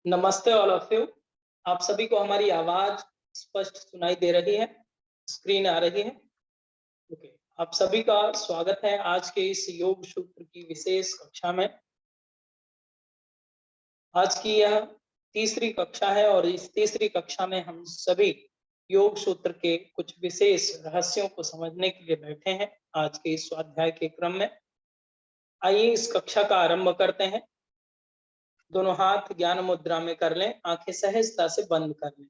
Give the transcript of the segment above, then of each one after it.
नमस्ते all of you. आप सभी को हमारी आवाज स्पष्ट सुनाई दे रही है? स्क्रीन आ रही है? ओके। आप सभी का स्वागत है आज के इस योग सूत्र की विशेष कक्षा में। आज की यह तीसरी कक्षा है और इस तीसरी कक्षा में हम सभी योग सूत्र के कुछ विशेष रहस्यों को समझने के लिए बैठे हैं आज के इस स्वाध्याय के क्रम में। आइए इस कक्षा का आरंभ करते हैं। दोनों हाथ ज्ञान मुद्रा में कर लें, आंखें सहजता से बंद कर लें।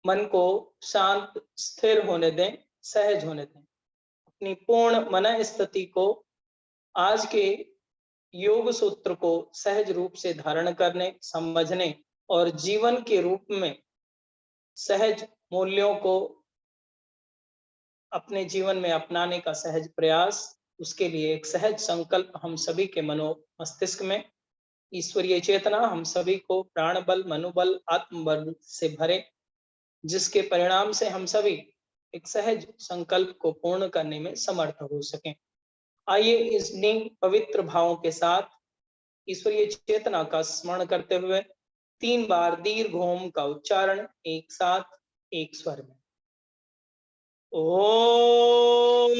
मन को शांत स्थिर होने दें, सहज होने दें। अपनी पूर्ण मन स्थिति को आज के योग सूत्र को सहज रूप से धारण करने, समझने और जीवन के रूप में सहज मूल्यों को अपने जीवन में अपनाने का सहज प्रयास, उसके लिए एक सहज संकल्प हम सभी के मनो मस्तिष्क में ईश्वरीय चेतना हम सभी को प्राण बल, मनोबल, आत्मबल से भरे, जिसके परिणाम से हम सभी एक सहज संकल्प को पूर्ण करने में समर्थ हो सकें। आइए इस पवित्र भावों के साथ ईश्वरीय चेतना का स्मरण करते हुए 3 बार दीर्घ ओम का उच्चारण एक साथ एक स्वर में। ओम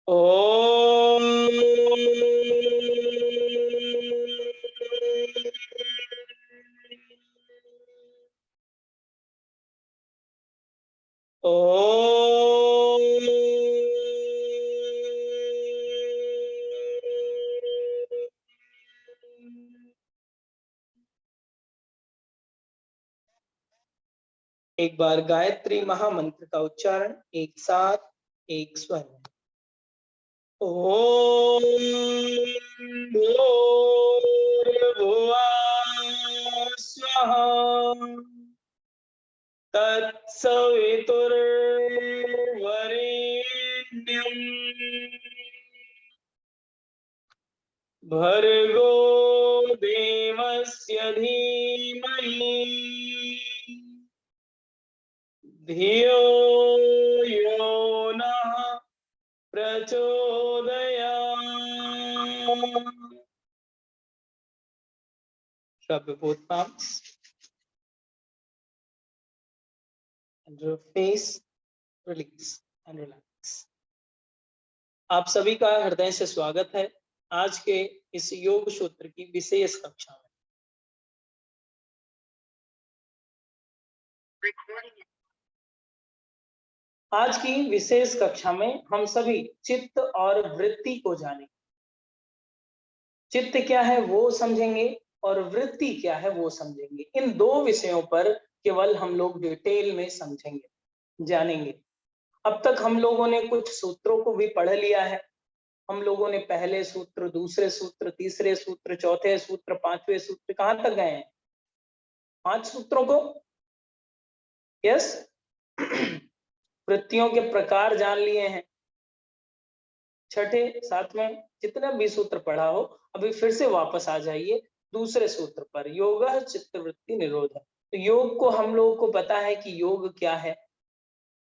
ओम ओम एक बार गायत्री महामंत्र का उच्चारण एक साथ एक स्वर में। ओम भूर्भुवः स्वः तत्सवितुर्वरेण्यम् भर्गो देवस्य धीमहि धियो यो नः प्रचोदयात्। Rub both palms and your face, release and relax. आप सभी का हृदय से स्वागत है आज के इस योग सूत्र की विशेष कक्षा में। आज की विशेष कक्षा में हम सभी चित्त और वृत्ति को जानेंगे। चित्त क्या है वो समझेंगे और वृत्ति क्या है वो समझेंगे। इन दो विषयों पर केवल हम लोग डिटेल में समझेंगे, जानेंगे। अब तक हम लोगों ने कुछ सूत्रों को भी पढ़ लिया है। हम लोगों ने पहले सूत्र, दूसरे सूत्र, तीसरे सूत्र, चौथे सूत्र, पांचवें सूत्र, कहां तक गए हैं? 5 सूत्रों को। यस। वृत्तियों के प्रकार जान लिए हैं। छठे, सातवें, जितना भी सूत्र पढ़ा हो, अभी फिर से वापस आ जाइए दूसरे सूत्र पर, योगः चित्तवृत्ति निरोधः। तो योग को हम लोगों को पता है कि योग क्या है,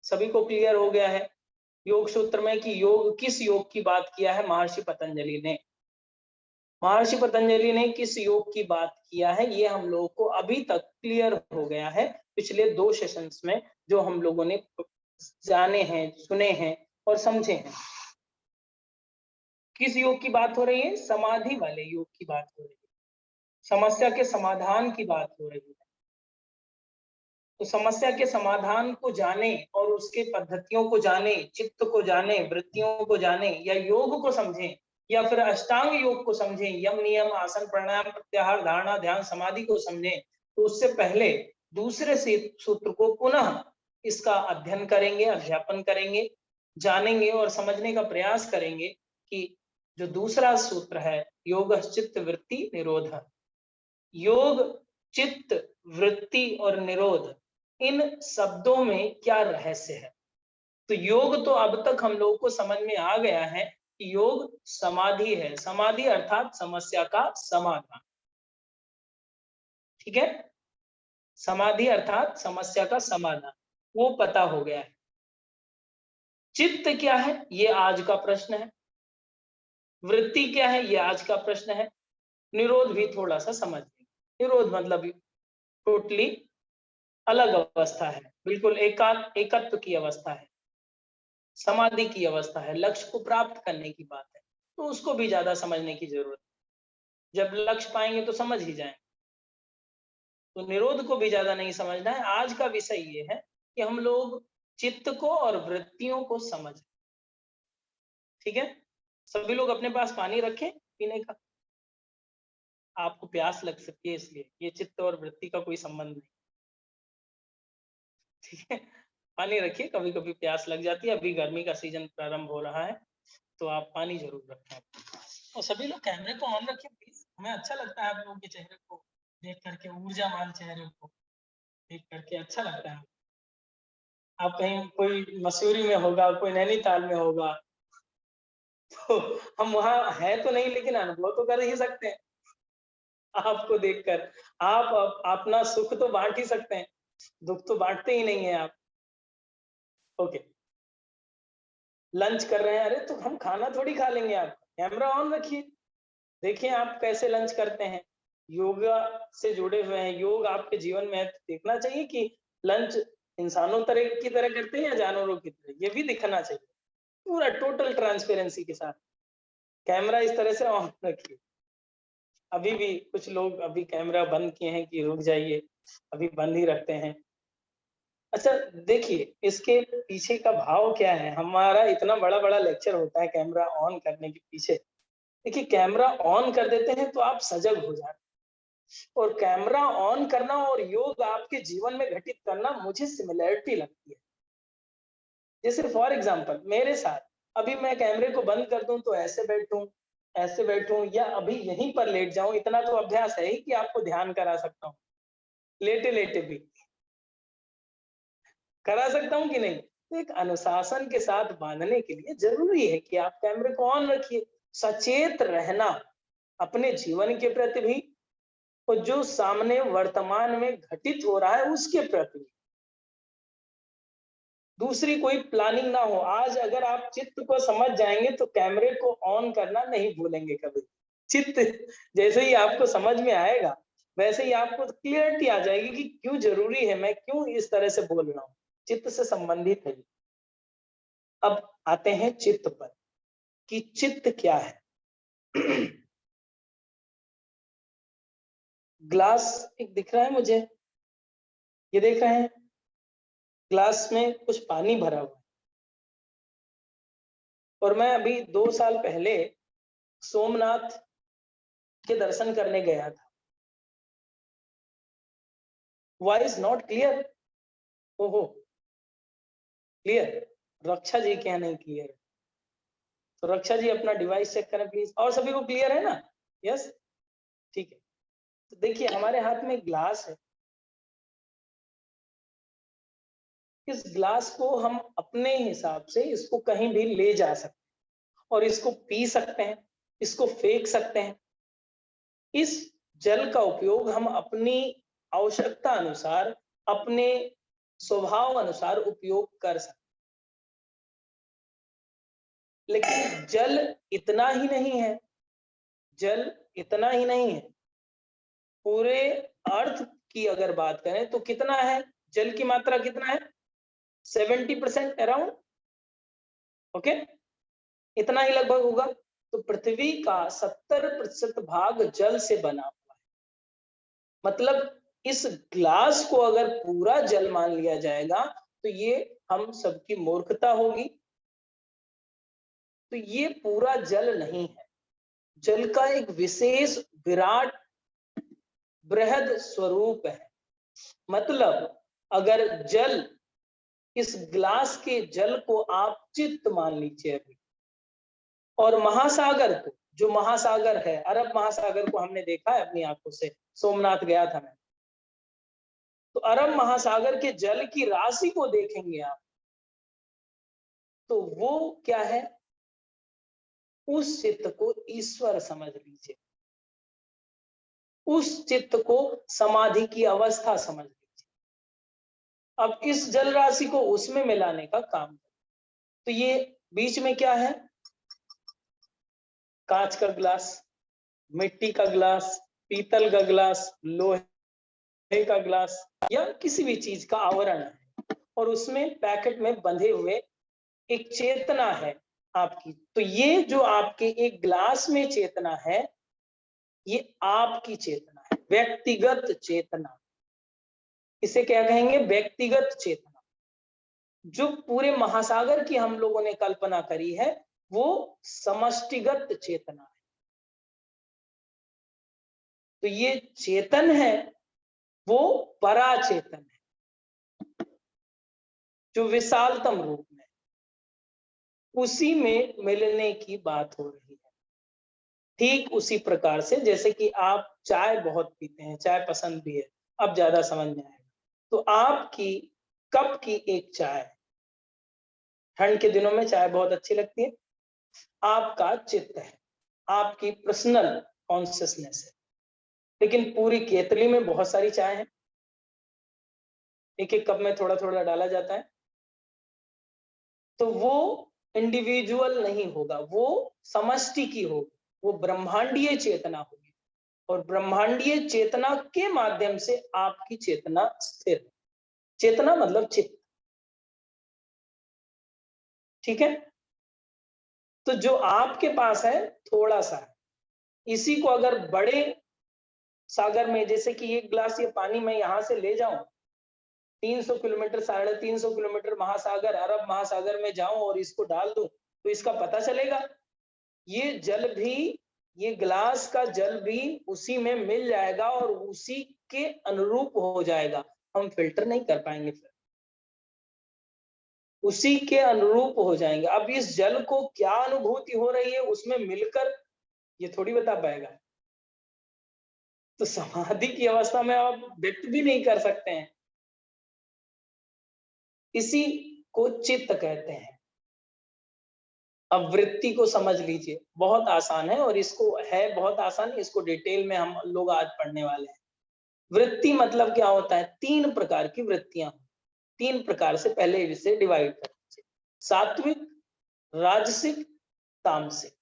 सभी को क्लियर हो गया है योग सूत्र में कि योग, किस योग की बात किया है महर्षि पतंजलि ने। महर्षि पतंजलि ने किस योग की बात किया है ये हम लोगों को अभी तक क्लियर हो गया है पिछले 2 सेशंस में, जो हम लोगों ने जाने हैं, सुने हैं और समझे हैं। किस योग की बात हो रही है? समाधि वाले योग की बात हो रही है, समस्या के समाधान की बात हो रही है। तो समस्या के समाधान को जाने और उसके पद्धतियों को जाने, चित्त को जाने, वृत्तियों को जाने, या योग को समझें, या फिर अष्टांग योग को समझें, यम नियम आसन प्राणायाम प्रत्याहार धारणा ध्यान समाधि को समझें, तो उससे पहले दूसरे सूत्र को पुनः इसका अध्ययन करेंगे, अध्यापन करेंगे, जानेंगे और समझने का प्रयास करेंगे कि जो दूसरा सूत्र है योग चित्त वृत्ति निरोध। योग, चित्त, वृत्ति और निरोध, इन शब्दों में क्या रहस्य है? तो योग तो अब तक हम लोगों को समझ में आ गया है कि योग समाधि है। समाधि अर्थात समस्या का समाधान। ठीक है, समाधि अर्थात समस्या का समाधान, वो पता हो गया है। चित्त क्या है, ये आज का प्रश्न है। वृत्ति क्या है, ये आज का प्रश्न है। निरोध भी थोड़ा सा समझ लेंगे। निरोध मतलब टोटली अलग अवस्था है, बिल्कुल एकत्व की अवस्था है, समाधि की अवस्था है, लक्ष्य को प्राप्त करने की बात है, तो उसको भी ज्यादा समझने की जरूरत है। जब लक्ष्य पाएंगे तो समझ ही जाएंगे, तो निरोध को भी ज्यादा नहीं समझना है। आज का विषय ये है कि हम लोग चित्त को और वृत्तियों को समझ, ठीक है। सभी लोग अपने पास पानी रखें पीने का, आपको प्यास लग सकती है इसलिए, ये चित्त और वृत्ति का कोई संबंध नहीं, ठीक है। पानी रखिए, कभी कभी प्यास लग जाती है, अभी गर्मी का सीजन प्रारंभ हो रहा है, तो आप पानी जरूर रखें। और सभी लोग कैमरे को ऑन रखें प्लीज, हमें अच्छा लगता है आप लोगों के चेहरे को देख करके, ऊर्जावान चेहरे को देख करके अच्छा लगता है। आप कहीं कोई मसूरी में होगा, कोई नैनीताल में होगा, तो हम वहां है तो नहीं, लेकिन अनुभव तो कर ही सकते हैं आपको देखकर। आप अपना सुख तो बांट ही सकते हैं, दुख तो बांटते ही नहीं है आप। ओके, लंच कर रहे हैं, अरे तो हम खाना थोड़ी खा लेंगे, आप कैमरा ऑन रखिए, देखिए आप कैसे लंच करते हैं। योगा से जुड़े हुए हैं, योग आपके जीवन में है, तो देखना चाहिए कि लंच इंसानों तरह की तरह करते हैं या जानवरों की तरह, ये भी दिखना चाहिए पूरा टोटल ट्रांसपेरेंसी के साथ। कैमरा इस तरह से ऑन रखिए। अभी भी कुछ लोग अभी कैमरा बंद किए हैं कि रुक जाइए, अभी बंद ही रखते हैं। अच्छा देखिए, इसके पीछे का भाव क्या है, हमारा इतना बड़ा बड़ा लेक्चर होता है कैमरा ऑन करने के पीछे। देखिए, कैमरा ऑन कर देते हैं तो आप सजग हो जाते हैं, और कैमरा ऑन करना और योग आपके जीवन में घटित करना मुझे सिमिलैरिटी लगती है। जैसे फॉर एग्जांपल मेरे साथ, अभी मैं कैमरे को बंद कर दूं तो ऐसे बैठूं या अभी यहीं पर लेट जाऊं, इतना तो अभ्यास है ही कि आपको ध्यान करा सकता हूं, लेटे लेटे भी करा सकता हूं कि नहीं। तो एक अनुशासन के साथ बांधने के लिए जरूरी है कि आप कैमरे को ऑन रखिए, सचेत रहना अपने जीवन के प्रति भी, और जो सामने वर्तमान में घटित हो रहा है उसके प्रति भी। दूसरी कोई प्लानिंग ना हो। आज अगर आप चित्त को समझ जाएंगे तो कैमरे को ऑन करना नहीं भूलेंगे कभी। चित्त जैसे ही आपको समझ में आएगा, वैसे ही आपको क्लियरिटी आ जाएगी कि क्यों जरूरी है, मैं क्यों इस तरह से बोल रहा हूँ, चित्त से संबंधित है। अब आते हैं चित्त पर कि चित्त क्या है। ग्लास एक दिख रहा है मुझे, ये देख रहे हैं, ग्लास में कुछ पानी भरा हुआ है, और मैं अभी 2 साल पहले सोमनाथ के दर्शन करने गया था। Voice not clear? ओहो, क्लियर? रक्षा जी क्या नहीं क्लियर? तो रक्षा जी अपना डिवाइस चेक करें प्लीज। और सभी को क्लियर है ना? यस, ठीक है। तो देखिए, हमारे हाथ में ग्लास है, इस ग्लास को हम अपने हिसाब से इसको कहीं भी ले जा सकते हैं, और इसको पी सकते हैं, इसको फेंक सकते हैं। इस जल का उपयोग हम अपनी आवश्यकता अनुसार, अपने स्वभाव अनुसार उपयोग कर सकते हैं। लेकिन जल इतना ही नहीं है, जल इतना ही नहीं है। पूरे अर्थ की अगर बात करें तो कितना है, जल की मात्रा कितना है? 70% अराउंड, ओके, इतना ही लगभग होगा। तो पृथ्वी का 70% भाग जल से बना हुआ है। मतलब इस ग्लास को अगर पूरा जल मान लिया जाएगा तो ये हम सबकी मूर्खता होगी। तो ये पूरा जल नहीं है, जल का एक विशेष विराट बृहद स्वरूप है। मतलब अगर जल, इस ग्लास के जल को आप चित्त मान लीजिए अभी, और महासागर को, जो महासागर है, अरब महासागर को हमने देखा है अपनी आंखों से, सोमनाथ गया था मैं, तो अरब महासागर के जल की राशि को देखेंगे आप, तो वो क्या है, उस चित्त को ईश्वर समझ लीजिए, उस चित्त को समाधि की अवस्था समझ लीजिए। अब इस जल राशि को उसमें मिलाने का काम, तो ये बीच में क्या है? कांच का ग्लास, मिट्टी का ग्लास, पीतल का ग्लास, लोहे का ग्लास या किसी भी चीज का आवरण है और उसमें पैकेट में बंधे हुए एक चेतना है आपकी। तो ये जो आपके एक ग्लास में चेतना है, ये आपकी चेतना है, व्यक्तिगत चेतना। इसे क्या कहेंगे? व्यक्तिगत चेतना। जो पूरे महासागर की हम लोगों ने कल्पना करी है, वो समष्टिगत चेतना है। तो ये चेतन है, वो पराचेतन है, जो विशालतम रूप में, उसी में मिलने की बात हो रही है। ठीक उसी प्रकार से जैसे कि आप चाय बहुत पीते हैं, चाय पसंद भी है, अब ज्यादा समझ में आएगा। तो आपकी कप की एक चाय, ठंड के दिनों में चाय बहुत अच्छी लगती है, आपका चित्त है, आपकी पर्सनल कॉन्शियसनेस है। लेकिन पूरी केतली में बहुत सारी चाय है, एक एक कप में थोड़ा थोड़ा डाला जाता है, तो वो इंडिविजुअल नहीं होगा, वो समष्टि की होगी, वो ब्रह्मांडीय चेतना होगी। और ब्रह्मांडीय चेतना के माध्यम से आपकी चेतना स्थिर है। चेतना मतलब चित्त, ठीक है? तो जो आपके पास है थोड़ा सा है, इसी को अगर बड़े सागर में, जैसे कि एक गिलास ये पानी मैं यहां से ले जाऊं, 300 किलोमीटर, 350 किलोमीटर महासागर, अरब महासागर में जाऊं और इसको डाल दूं, तो इसका पता चलेगा? ये जल भी, ये गिलास का जल भी उसी में मिल जाएगा और उसी के अनुरूप हो जाएगा। हम फिल्टर नहीं कर पाएंगे, फिर उसी के अनुरूप हो जाएंगे। अब इस जल को क्या अनुभूति हो रही है उसमें मिलकर, ये थोड़ी बता पाएगा। तो समाधि की अवस्था में आप व्यक्त भी नहीं कर सकते हैं। इसी को चित्त कहते हैं। अब वृत्ति को समझ लीजिए, बहुत आसान है और इसको है बहुत आसान, इसको डिटेल में हम लोग आज पढ़ने वाले हैं। वृत्ति मतलब क्या होता है? 3 प्रकार की वृत्तियां, 3 प्रकार से पहले इसे डिवाइड कर दीजिए, सात्विक, राजसिक, तामसिक।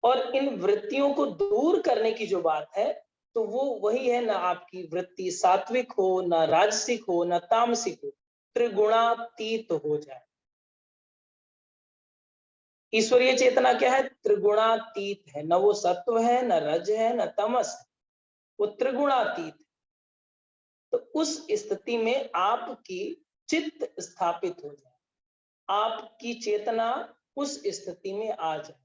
और इन वृत्तियों को दूर करने की जो बात है, तो वो वही है, ना आपकी वृत्ति सात्विक हो, ना राजसिक हो, ना तामसिक हो, त्रिगुणातीत हो जाए। ईश्वरीय चेतना क्या है? त्रिगुणातीत है, न वो सत्व है, न रज है, न तमस है, वो त्रिगुणातीत है। तो उस स्थिति में आपकी चित्त स्थापित हो जाए, आपकी चेतना उस स्थिति में आ जाए,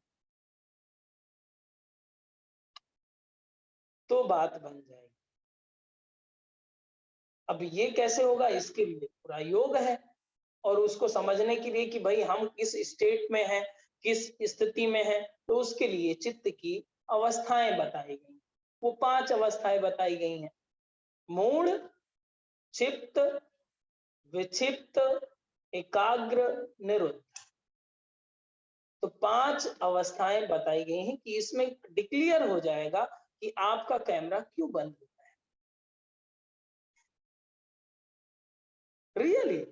तो बात बन जाएगी। अब ये कैसे होगा? इसके लिए पूरा योग है, और उसको समझने के लिए कि भाई हम किस स्टेट में हैं, किस स्थिति में हैं, तो उसके लिए चित्त की अवस्थाएं बताई गई। वो 5 अवस्थाएं बताई गई हैं: मूढ़, क्षिप्त, विक्षिप्त, एकाग्र, निरुद्ध। तो 5 अवस्थाएं बताई गई हैं कि इसमें डिक्लेयर हो जाएगा कि आपका कैमरा क्यों बंद होता है। रियली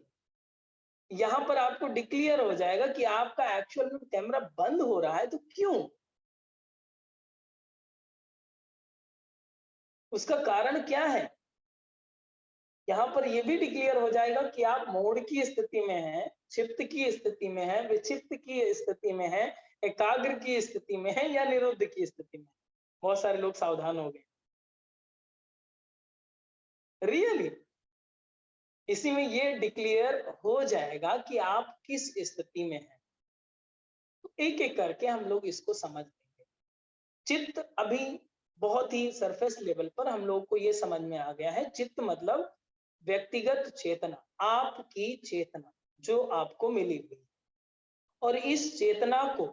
यहां पर आपको डिक्लेयर हो जाएगा कि आपका एक्चुअल में कैमरा बंद हो रहा है, तो क्यों? उसका कारण क्या है? यहाँ पर यह भी डिक्लेयर हो जाएगा कि आप मूढ़ की स्थिति में हैं, क्षिप्त की स्थिति में हैं, विक्षिप्त की स्थिति में हैं, एकाग्र की स्थिति में हैं या निरुद्ध की स्थिति में। बहुत सारे लोग सावधान हो गए। रियली इसी में ये डिक्लेयर हो जाएगा कि आप किस स्थिति में हैं। तो एक एक करके हम लोग इसको समझ लेंगे। चित्त अभी बहुत ही सरफेस लेवल पर हम लोग को ये समझ में आ गया है। चित्त मतलब व्यक्तिगत चेतना, आपकी चेतना जो आपको मिली हुई, और इस चेतना को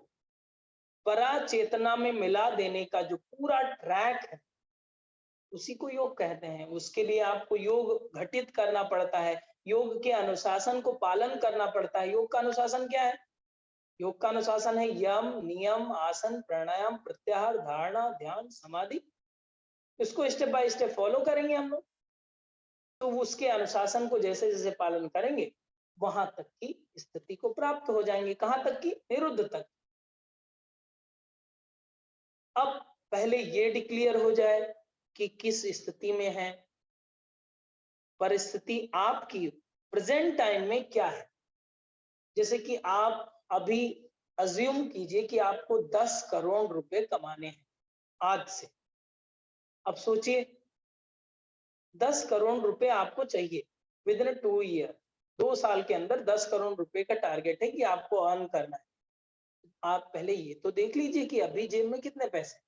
परा चेतना में मिला देने का जो पूरा ट्रैक है, उसी को योग कहते हैं। उसके लिए आपको योग घटित करना पड़ता है, योग के अनुशासन को पालन करना पड़ता है। योग का अनुशासन क्या है? योग का अनुशासन है यम, नियम, आसन, प्राणायाम, प्रत्याहार, धारणा, ध्यान, समाधि। इसको स्टेप बाय स्टेप फॉलो करेंगे हम लोग। तो उसके अनुशासन को जैसे जैसे पालन करेंगे, वहां तक की स्थिति को प्राप्त हो जाएंगे। कहां तक की? निरुद्ध तक। अब पहले ये डिक्लेयर हो जाए कि किस स्थिति में है, परिस्थिति आपकी प्रेजेंट टाइम में क्या है। जैसे कि आप अभी अज्यूम कीजिए कि आपको 10 करोड़ रुपए कमाने हैं आज से। अब सोचिए 10 करोड़ रुपए आपको चाहिए विद इन 2 ईयर, 2 साल के अंदर 10 करोड़ रुपए का टारगेट है कि आपको अर्न करना है। आप पहले ये तो देख लीजिए कि अभी जेब में कितने पैसे,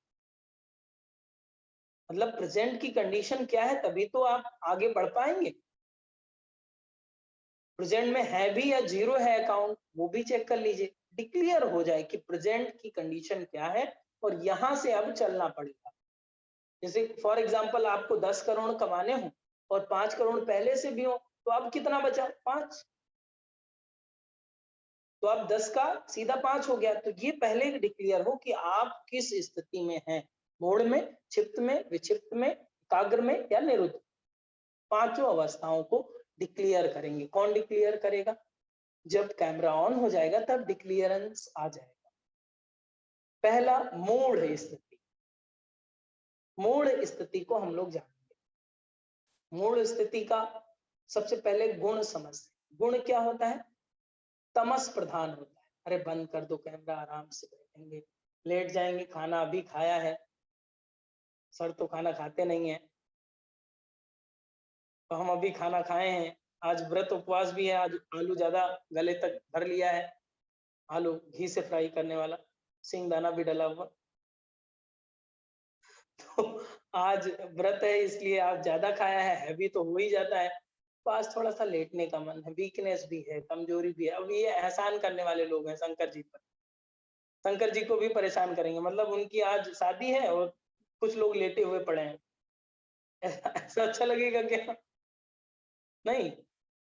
मतलब प्रेजेंट की कंडीशन क्या है, तभी तो आप आगे बढ़ पाएंगे। प्रेजेंट में है भी या जीरो है अकाउंट, वो भी चेक कर लीजिए, डिक्लेयर हो जाए कि प्रेजेंट की कंडीशन क्या है और यहां से अब चलना पड़ेगा। जैसे फॉर एग्जांपल आपको 10 करोड़ कमाने हो और 5 करोड़ पहले से भी हो, तो अब कितना बचा? 5। तो अब 10 का सीधा 5 हो गया। तो ये पहले डिक्लेयर हो कि आप किस स्थिति में हैं, मूढ़ में, क्षिप्त में, विक्षिप्त में, एकाग्र में या निरुद्ध। पांचों अवस्थाओं को डिक्लेयर करेंगे। कौन डिक्लेयर करेगा? जब कैमरा ऑन हो जाएगा तब डिक्लियरेंस आ जाएगा। पहला मूढ़ स्थिति। मूढ़ स्थिति को हम लोग जानेंगे। मूढ़ स्थिति का सबसे पहले गुण समझते। गुण क्या होता है? तमस प्रधान होता है। अरे बंद कर दो कैमरा, आराम से बैठेंगे, लेट जाएंगे, खाना अभी खाया है, सर तो खाना खाते नहीं है, तो हम अभी खाना खाए हैं। आज व्रत उपवास भी है, आज आलू ज्यादा गले तक भर लिया है, आलू घी से फ्राई करने वाला, सिंगदाना भी डला हुआ। तो आज व्रत है इसलिए आप ज्यादा खाया है, हैवी तो हो ही जाता है। तो आज थोड़ा सा लेटने का मन है, वीकनेस भी है, कमजोरी भी है। अब ये एहसान करने वाले लोग हैं शंकर जी पर, शंकर जी को भी परेशान करेंगे। मतलब उनकी आज शादी है और कुछ लोग लेटे हुए पड़े हैं। ऐसा अच्छा लगेगा क्या? नहीं,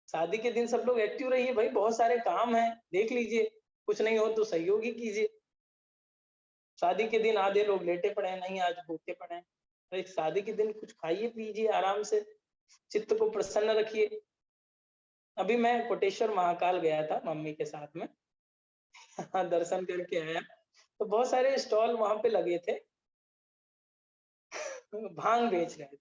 शादी के दिन सब लोग एक्टिव रहिए भाई, बहुत सारे काम है, देख लीजिए, कुछ नहीं हो तो सहयोग ही कीजिए। शादी के दिन आधे लोग लेटे पड़े हैं, नहीं आज भूखे पड़े हैं। तो एक शादी के दिन कुछ खाइए पीजिए आराम से, चित्त को प्रसन्न रखिए। अभी मैं कोटेश्वर महाकाल गया था मम्मी के साथ में। दर्शन करके आया, तो बहुत सारे स्टॉल वहां पे लगे थे, भांग बेच रहे थे।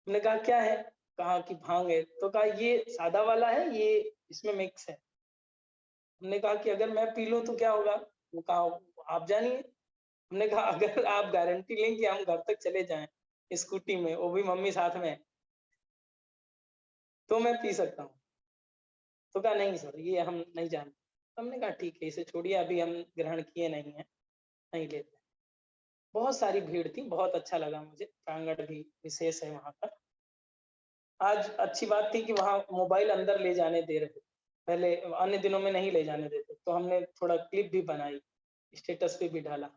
हमने कहा क्या है? कहा कि भांग है। तो कहा ये सादा वाला है, ये इसमें मिक्स है। हमने कहा कि अगर मैं पी लूं तो क्या होगा? वो कहा आप जानिए। हमने कहा अगर आप गारंटी लें कि हम घर तक चले जाएं स्कूटी में, वो भी मम्मी साथ में है, तो मैं पी सकता हूँ। तो कहा नहीं सर, ये हम नहीं जानते। तो हमने कहा ठीक है, इसे छोड़िए, अभी हम ग्रहण किए नहीं है, नहीं लेते। बहुत सारी भीड़ थी, बहुत अच्छा लगा मुझे, प्रांगण भी विशेष है वहां का। आज अच्छी बात थी कि वहां मोबाइल अंदर ले जाने दे रहे थे, पहले अन्य दिनों में नहीं ले जाने देते। तो हमने थोड़ा क्लिप भी बनाई, स्टेटस पे भी डाला।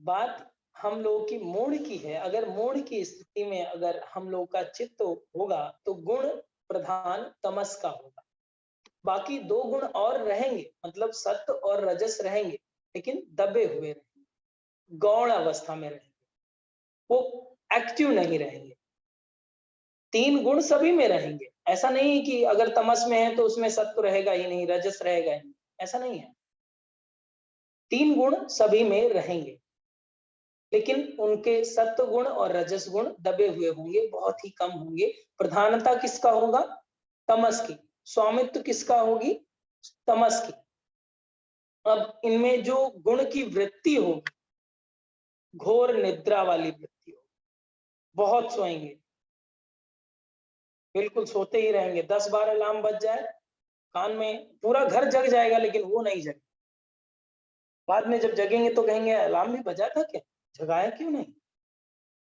बात हम लोगों की मूड की है। अगर मूड की स्थिति में अगर हम लोग का चित्त होगा तो गुण प्रधान तमस का होगा। बाकी दो गुण और रहेंगे, मतलब सत्व और रजस रहेंगे, लेकिन दबे हुए रहेंगे, गौण अवस्था में रहेंगे, वो एक्टिव नहीं रहेंगे। तीन गुण सभी में रहेंगे। ऐसा नहीं है कि अगर तमस में है तो उसमें सत्व रहेगा ही नहीं, रजस रहेगा ही नहीं, ऐसा नहीं है। तीन गुण सभी में रहेंगे, लेकिन उनके सत्व गुण और रजस गुण दबे हुए होंगे, बहुत ही कम होंगे। प्रधानता किसका होगा? तमस की। स्वामित्व किसका होगी? तमस की। अब इनमें जो गुण की वृत्ति होगी, घोर निद्रा वाली वृत्ति होगी, बहुत सोएंगे, बिल्कुल सोते ही रहेंगे। 10 बार अलार्म बज जाए कान में, पूरा घर जग जाएगा लेकिन वो नहीं जगे। बाद में जब जगेंगे तो कहेंगे अलार्म भी बजा था क्या, जगाया क्यों नहीं?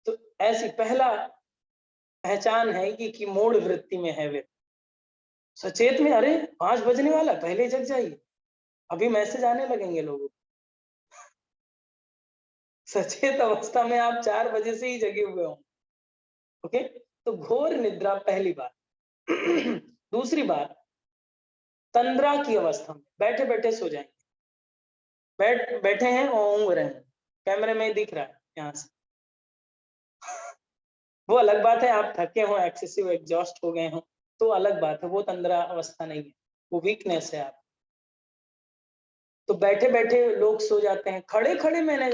तो ऐसी पहला पहचान है कि मूढ़ वृत्ति में है वे। सचेत में अरे 5 बजने वाला, पहले जग जाइए, अभी मैसेज आने लगेंगे लोगों को। सचेत अवस्था में आप 4 बजे से ही जगे हुए हों। ओके, तो घोर निद्रा पहली बात। दूसरी बात, तंद्रा की अवस्था में बैठे बैठे सो जाएंगे। बैठे हैं और ऊँग रहे हैं, कैमरे में दिख रहा है यहाँ से। वो अलग बात है, आप थके हो, एक्सेसिव एग्जॉस्ट हो गए हो, तो अलग बात है, वो तंद्रा अवस्था नहीं है, वो वीकनेस है। आप तो बैठे बैठे लोग सो जाते हैं, खड़े खड़े मैंने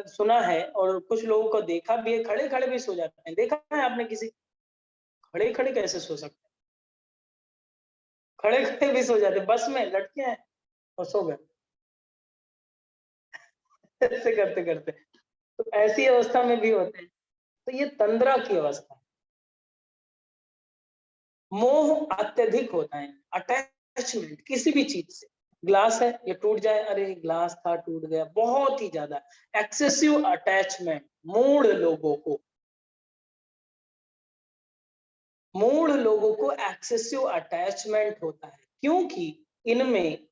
सुना है और कुछ लोगों को देखा भी है, खड़े खड़े भी सो जाते हैं। देखा है आपने किसी? खड़े खड़े कैसे सो सकते हैं? खड़े खड़े भी सो जाते, बस में लटके हैं और सो गए ऐसे करते करते। तो ऐसी अवस्था में भी होते हैं। तो ये तंद्रा की अवस्था है। मोह अत्यधिक होता है, अटैचमेंट किसी भी चीज से। ग्लास है, ये टूट जाए, अरे ग्लास था टूट गया, बहुत ही ज्यादा एक्सेसिव अटैचमेंट। मूढ़ लोगों को मूढ़ लोगों को एक्सेसिव अटैचमेंट होता है, क्योंकि इनमें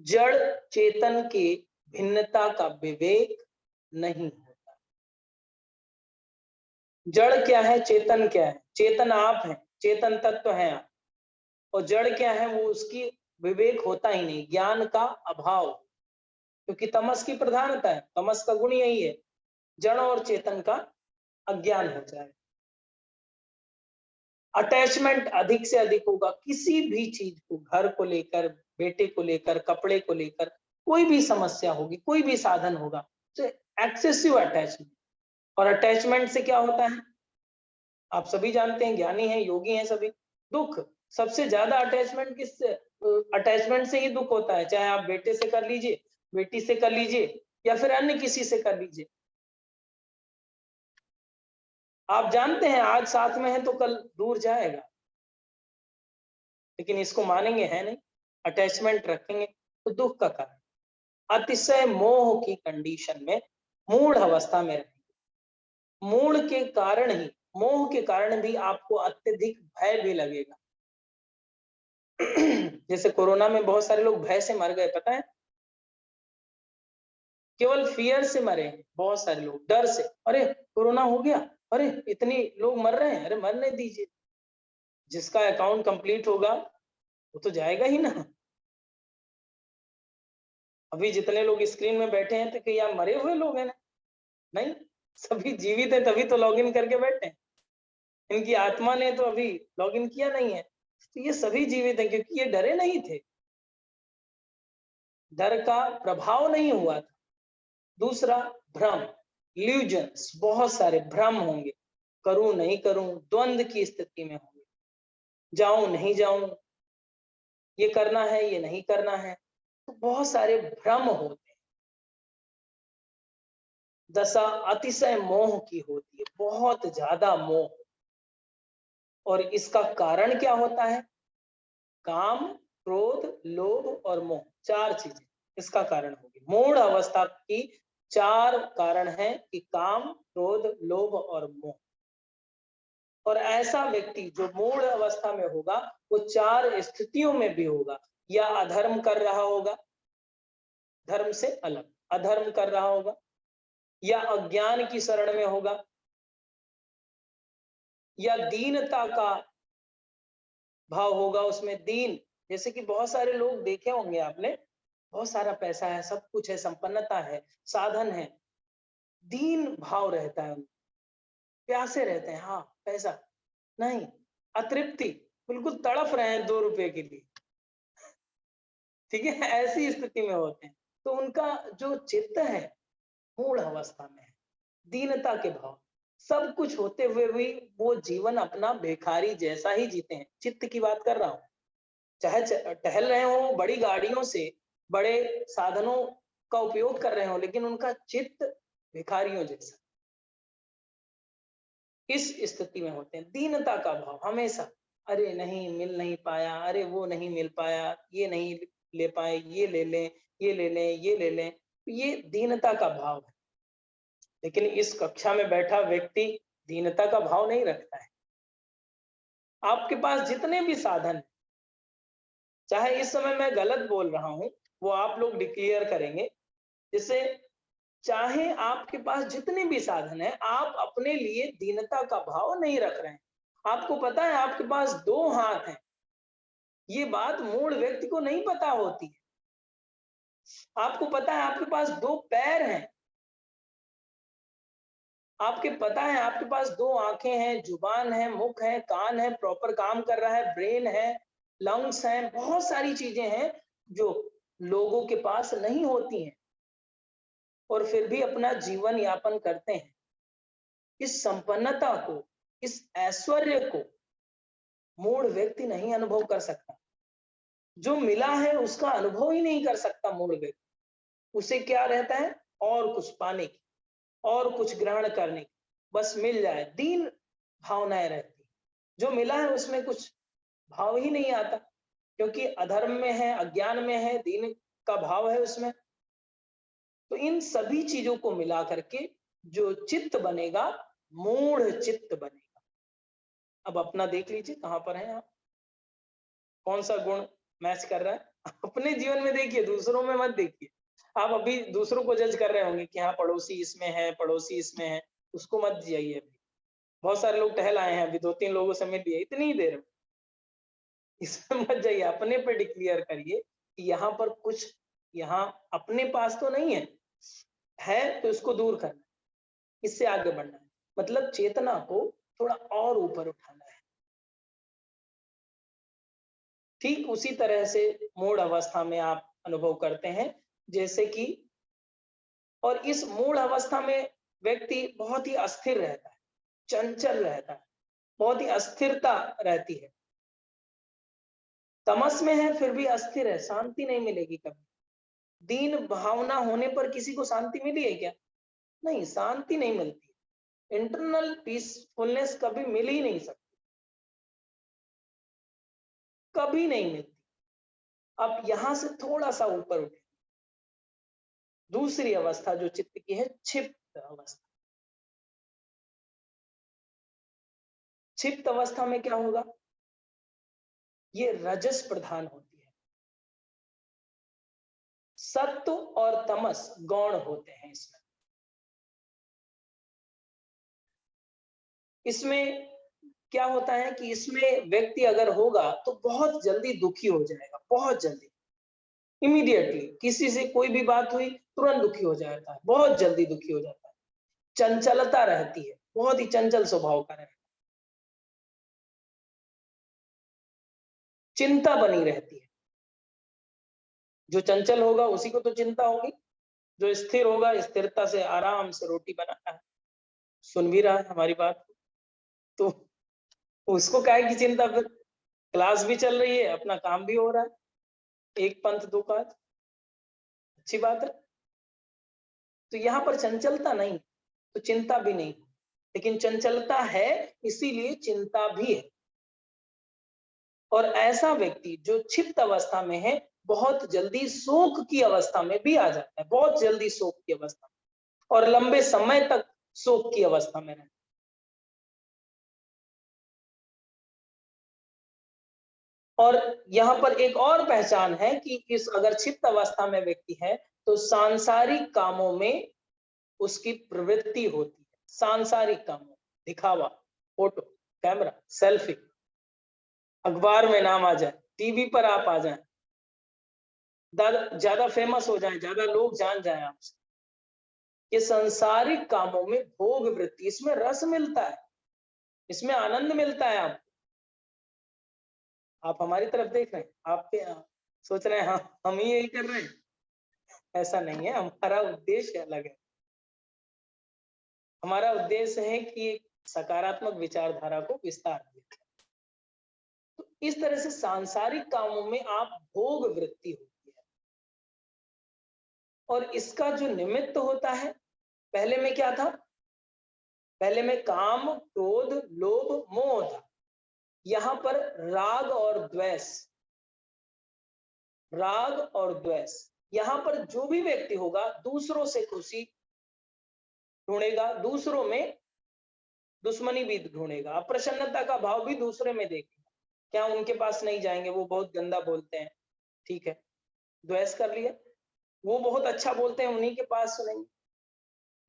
जड़ चेतन के भिन्नता का विवेक नहीं होता। जड़ क्या है, चेतन क्या है? चेतन आप हैं, चेतन तत्व है आप। और जड़ क्या है, वो उसकी विवेक होता ही नहीं, ज्ञान का अभाव। क्योंकि तमस की प्रधानता है, तमस का गुण यही है, जड़ और चेतन का अज्ञान हो जाए। अटैचमेंट अधिक से अधिक होगा किसी भी चीज को, घर को लेकर, बेटे को लेकर, कपड़े को लेकर, कोई भी समस्या होगी, कोई भी साधन होगा, तो एक्सेसिव अटैचमेंट। और अटैचमेंट से क्या होता है, आप सभी जानते हैं, ज्ञानी हैं, योगी हैं सभी। दुख, सबसे ज्यादा अटैचमेंट किससे? अटैचमेंट से ही दुख होता है, चाहे आप बेटे से कर लीजिए, बेटी से कर लीजिए, या फिर अन्य किसी से कर लीजिए। आप जानते हैं आज साथ में है तो कल दूर जाएगा, लेकिन इसको मानेंगे है नहीं, अटैचमेंट रखेंगे तो दुख का कारण। अतिशय मोह की कंडीशन में, मूढ़ अवस्था में रहेंगे। मूढ़ के कारण ही, मोह के कारण भी आपको अत्यधिक भय भी लगेगा। जैसे कोरोना में बहुत सारे लोग भय से मर गए, पता है? केवल फियर से मरे बहुत सारे लोग, डर से। अरे कोरोना हो गया, अरे इतनी लोग मर रहे हैं, अरे मरने दीजिए। जिसका अकाउंट कंप्लीट होगा वो तो जाएगा ही ना। अभी जितने लोग स्क्रीन में बैठे हैं तो क्या मरे हुए लोग हैं ना? नहीं, सभी जीवित है, तभी तो लॉगिन करके बैठे हैं। इनकी आत्मा ने तो अभी लॉगिन किया नहीं है, तो ये सभी जीवित है क्योंकि ये डरे नहीं थे, डर का प्रभाव नहीं हुआ था। दूसरा, भ्रम, इल्यूजन्स, बहुत सारे भ्रम होंगे। करूं नहीं करूं, द्वंद की स्थिति में होंगे, जाऊं नहीं जाऊं, ये करना है ये नहीं करना है, तो बहुत सारे भ्रम होते हैं। दशा अतिशय मोह की होती है, बहुत ज्यादा मोह। और इसका कारण क्या होता है? काम, क्रोध, लोभ और मोह, चार चीजें इसका कारण होगी। मूढ़ अवस्था की चार कारण है कि काम, क्रोध, लोभ और मोह। और ऐसा व्यक्ति जो मूढ़ अवस्था में होगा, वो चार स्थितियों में भी होगा। या अधर्म कर रहा होगा, धर्म से अलग अधर्म कर रहा होगा, या अज्ञान की शरण में होगा, या दीनता का भाव होगा उसमें। दीन, जैसे कि बहुत सारे लोग देखे होंगे आपने, बहुत सारा पैसा है, सब कुछ है, संपन्नता है, साधन है, दीन भाव रहता है, प्यासे रहते हैं, हाँ पैसा नहीं, अतृप्ति, बिल्कुल तड़प रहे हैं 2 रुपए के लिए। ठीक है, ऐसी स्थिति में होते हैं। तो उनका जो चित्त है मूढ़ अवस्था में है, दीनता के भाव। सब कुछ होते हुए भी वो जीवन अपना भिखारी जैसा ही जीते हैं। चित्त की बात कर रहा हूं, चाहे टहल रहे हो बड़ी गाड़ियों से, बड़े साधनों का उपयोग कर रहे हो, लेकिन उनका चित्त भिखारियों जैसा। इस स्थिति में होते हैं, दीनता का भाव हमेशा। अरे नहीं मिल नहीं पाया, अरे वो नहीं मिल पाया, ये नहीं ले पाए, ये ले लें, ये ले लें, ये ले लें, ये दीनता का भाव है। लेकिन इस कक्षा में बैठा व्यक्ति दीनता का भाव नहीं रखता है। आपके पास जितने भी साधन हैं, चाहे इस समय मैं गलत बोल रहा हूं, वो आप लोग डिक्लेयर करेंगे, जिससे चाहे आपके पास जितने भी साधन है, आप अपने लिए दीनता का भाव नहीं रख रहे हैं। आपको पता है आपके पास 2 हाथ हैं, ये बात मूढ़ व्यक्ति को नहीं पता होती है। आपको पता है आपके पास 2 पैर हैं, आपके पता है आपके पास 2 आंखें हैं, जुबान है, मुख है, कान है, प्रॉपर काम कर रहा है, ब्रेन है, लंग्स हैं, बहुत सारी चीजें हैं जो लोगों के पास नहीं होती हैं और फिर भी अपना जीवन यापन करते हैं। इस संपन्नता को, इस ऐश्वर्य को मूढ़ व्यक्ति नहीं अनुभव कर सकता। जो मिला है उसका अनुभव ही नहीं कर सकता मूढ़ व्यक्ति। उसे क्या रहता है? और कुछ पाने की, और कुछ ग्रहण करने की, बस मिल जाए, दीन भावनाएं रहती। जो मिला है उसमें कुछ भाव ही नहीं आता, क्योंकि अधर्म में है, अज्ञान में है, दीन का भाव है उसमें। तो इन सभी चीजों को मिला करके जो चित्त बनेगा, मूढ़ चित्त बनेगा। अब अपना देख लीजिए कहां पर है आप, कौन सा गुण मैच कर रहा है। अपने जीवन में देखिए, दूसरों में मत देखिए। आप अभी दूसरों को जज कर रहे होंगे कि हाँ पड़ोसी इसमें है, पड़ोसी इसमें है, उसको मत जाइए। अभी बहुत सारे लोग टहल आए हैं, अभी 2-3 लोगों से मिल लिए इतनी ही देर में, इसमें मत जाइए। अपने पे डिक्लेयर करिए कि यहाँ पर कुछ, यहाँ अपने पास तो नहीं है तो इसको दूर करना है, इससे आगे बढ़ना है। मतलब चेतना को थोड़ा और ऊपर उठाना है। ठीक उसी तरह से मूढ़ अवस्था में आप अनुभव करते हैं, जैसे कि, और इस मूढ़ अवस्था में व्यक्ति बहुत ही अस्थिर रहता है, चंचल रहता है, बहुत ही अस्थिरता रहती है। तमस में है फिर भी अस्थिर है, शांति नहीं मिलेगी कभी। दीन भावना होने पर किसी को शांति मिली है क्या? नहीं, शांति नहीं मिलती। इंटरनल पीसफुलनेस कभी मिल ही नहीं सकती, कभी नहीं मिलती। अब यहां से थोड़ा सा ऊपर उठे, दूसरी अवस्था जो चित्त की है, क्षिप्त अवस्था। क्षिप्त अवस्था में क्या होगा? ये रजस प्रधान होती है, सत्व और तमस गौण होते हैं इसमें। इसमें क्या होता है कि इसमें व्यक्ति अगर होगा तो बहुत जल्दी दुखी हो जाएगा, बहुत जल्दी, इमीडिएटली। किसी से कोई भी बात हुई तुरंत दुखी हो जाता है, बहुत जल्दी दुखी हो जाता है। चंचलता रहती है, बहुत ही चंचल स्वभाव का रहता है। चिंता बनी रहती है। जो चंचल होगा उसी को तो चिंता होगी, जो स्थिर होगा स्थिरता से आराम से रोटी बनाता है, सुन भी रहा है हमारी बात, तो उसको काहे की चिंता? फिर क्लास भी चल रही है, अपना काम भी हो रहा है, एक पंथ दो काज, अच्छी बात है। तो यहाँ पर चंचलता नहीं, तो चिंता भी नहीं, लेकिन चंचलता है इसीलिए चिंता भी है। और ऐसा व्यक्ति जो क्षिप्त अवस्था में है, बहुत जल्दी शोक की अवस्था में भी आ जाता है, बहुत जल्दी शोक की अवस्था में, और लंबे समय तक शोक की अवस्था में रहता है। और यहाँ पर एक और पहचान है कि इस अगर क्षिप्त अवस्था में व्यक्ति है तो सांसारिक कामों में उसकी प्रवृत्ति होती है। सांसारिक कामों, दिखावा, फोटो, कैमरा, सेल्फी, अखबार में नाम आ जाए, टीवी पर आप आ जाए, ज्यादा फेमस हो जाए, ज्यादा लोग जान जाए आपसे। ये सांसारिक कामों में भोग वृत्ति, इसमें रस मिलता है, इसमें आनंद मिलता है। आप हमारी तरफ देख रहे हैं, आपके सोच रहे हैं हाँ हम ही यही कर रहे हैं। ऐसा नहीं है, हमारा उद्देश्य अलग है। हमारा उद्देश्य है कि एक सकारात्मक विचारधारा को विस्तार दें। तो इस तरह से सांसारिक कामों में आप भोग वृत्ति होती है, और इसका जो निमित्त होता है, पहले में क्या था? पहले में काम, क्रोध, लोभ, मोह था। यहां पर राग और द्वेष, राग और द्वेष। यहां पर जो भी व्यक्ति होगा दूसरों से खुशी ढूंढेगा, दूसरों में दुश्मनी भी ढूंढेगा, अप्रसन्नता का भाव भी दूसरे में देखेगा। क्या उनके पास नहीं जाएंगे, वो बहुत गंदा बोलते हैं, ठीक है, द्वेष कर लिया। वो बहुत अच्छा बोलते हैं, उन्हीं के पास सुनेंगे,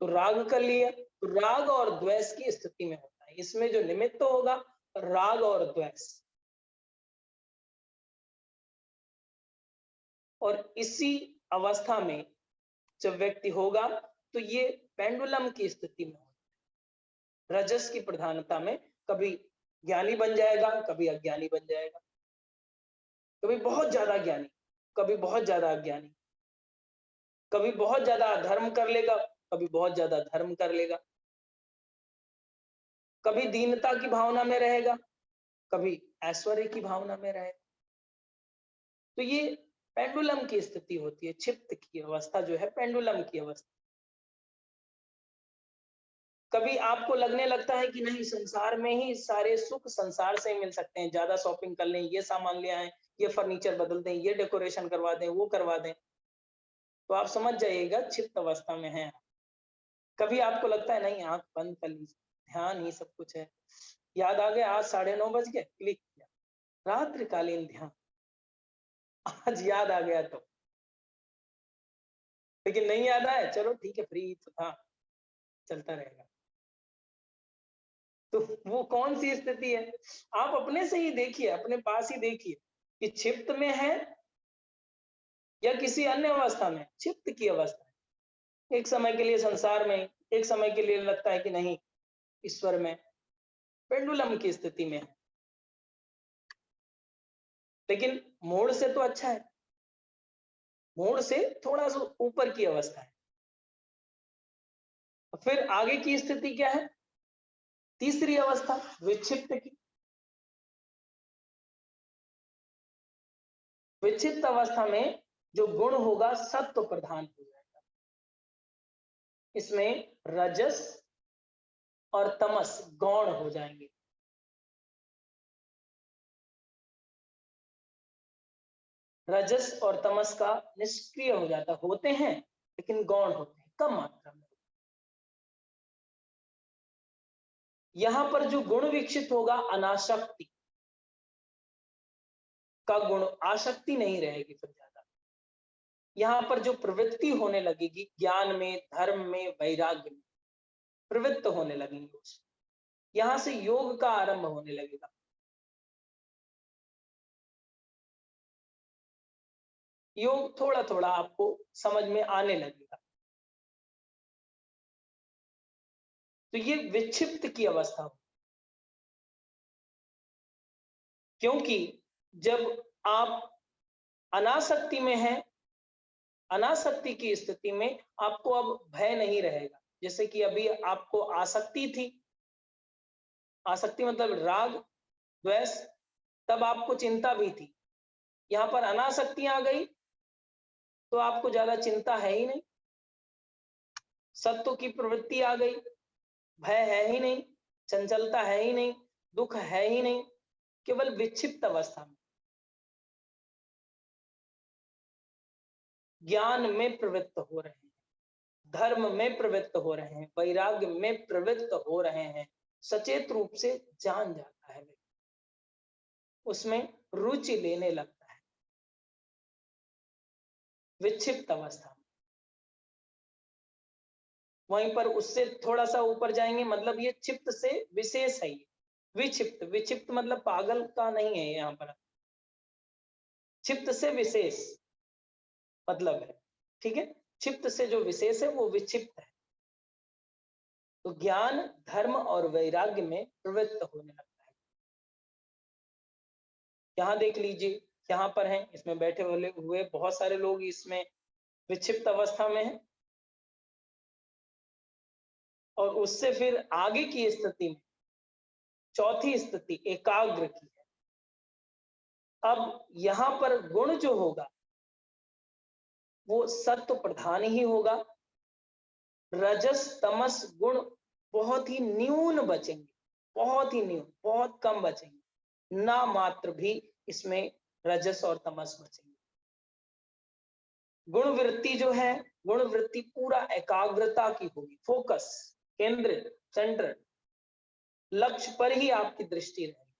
तो राग कर लिया। तो राग और द्वेष की स्थिति में होता है, इसमें जो निमित्त होगा राग और द्वेष। और इसी अवस्था में जब व्यक्ति होगा तो ये पेंडुलम की स्थिति में होगा। रजस की प्रधानता में कभी ज्ञानी बन जाएगा, कभी अज्ञानी बन जाएगा, कभी बहुत ज्यादा ज्ञानी, कभी बहुत ज्यादा अज्ञानी, कभी बहुत ज्यादा अधर्म कर लेगा, कभी बहुत ज्यादा धर्म कर लेगा, कभी दीनता की भावना में रहेगा, कभी ऐश्वर्य की भावना में रहेगा। तो ये पेंडुलम की स्थिति होती है, चित्त की अवस्था जो है पेंडुलम की अवस्था। कभी आपको लगने लगता है कि नहीं, संसार में ही सारे सुख संसार से ही मिल सकते हैं, ज्यादा शॉपिंग कर लें, ये सामान ले आए, ये फर्नीचर बदल दें, ये डेकोरेशन करवा दें, वो करवा दें, तो आप समझ जाइएगा चित्त अवस्था में है। कभी आपको लगता है नहीं, आंख बंद कर लीजिए, ध्यान ही सब कुछ है, याद आ गया आज 9:30 बज गए, क्लिक किया, रात्रिकालीन ध्यान, आज याद आ गया तो, लेकिन नहीं याद आया, चलो ठीक है, फ्री तो था, चलता रहेगा। तो वो कौन सी स्थिति है? आप अपने से ही देखिए, अपने पास ही देखिए कि क्षिप्त में है या किसी अन्य अवस्था में। चित्त की अवस्था है, एक समय के लिए संसार में, एक समय के लिए लगता है कि नहीं ईश्वर में, पेंडुलम की स्थिति में है। लेकिन मोड़ से तो अच्छा है, मोड़ से थोड़ा सा ऊपर की अवस्था है। फिर आगे की स्थिति क्या है? तीसरी अवस्था विक्षिप्त की। विक्षिप्त अवस्था में जो गुण होगा सत्व प्रधान हो जाएगा, इसमें रजस और तमस गौण हो जाएंगे। रजस और तमस का निष्क्रिय हो जाता, होते हैं लेकिन गौण होते हैं, कम मात्रा में। यहां पर जो गुण विकसित होगा अनासक्ति का गुण, आसक्ति नहीं रहेगी फिर ज्यादा। यहां पर जो प्रवृत्ति होने लगेगी ज्ञान में, धर्म में, वैराग्य में प्रवृत्त होने लगेंगे उसमें, यहां से योग का आरंभ होने लगेगा। योग थोड़ा थोड़ा आपको समझ में आने लगेगा। तो ये विक्षिप्त की अवस्था हो, क्योंकि जब आप अनासक्ति में हैं, अनासक्ति की स्थिति में आपको अब भय नहीं रहेगा। जैसे कि अभी आपको आसक्ति थी, आसक्ति मतलब राग द्वेष, तब आपको चिंता भी थी। यहाँ पर अनासक्ति आ गई तो आपको ज्यादा चिंता है ही नहीं, सत्व की प्रवृत्ति आ गई, भय है ही नहीं, चंचलता है ही नहीं, दुख है ही नहीं, केवल विक्षिप्त अवस्था में ज्ञान में प्रवृत्त हो रहे हैं, धर्म में प्रवृत्त हो रहे हैं, वैराग्य में प्रवृत्त हो रहे हैं, सचेत रूप से जान जाता है, उसमें रुचि लेने लगता है विक्षिप्त अवस्था में। वहीं पर उससे थोड़ा सा ऊपर जाएंगे, मतलब ये चित्त से विशेष है, ये विक्षिप्त, विक्षिप्त मतलब पागल का नहीं है, यहाँ पर चित्त से विशेष मतलब है, ठीक है, चित्त से जो विशेष है वो विक्षिप्त है। तो ज्ञान, धर्म और वैराग्य में प्रवृत्त होने लगता है। यहाँ देख लीजिए, यहाँ पर हैं, इसमें बैठे हुए बहुत सारे लोग इसमें विक्षिप्त अवस्था में हैं, और उससे फिर आगे की स्थिति में चौथी स्थिति एकाग्र की है। अब यहाँ पर गुण जो होगा वो सत्व प्रधान ही होगा, रजस तमस गुण बहुत ही न्यून बचेंगे, बहुत ही न्यून, बहुत कम बचेंगे, ना मात्र भी इसमें रजस और तमस बचेंगे। गुण वृत्ति जो है, गुण वृत्ति पूरा एकाग्रता की होगी, फोकस, केंद्रित, सेंटर, लक्ष्य पर ही आपकी दृष्टि रहेगी।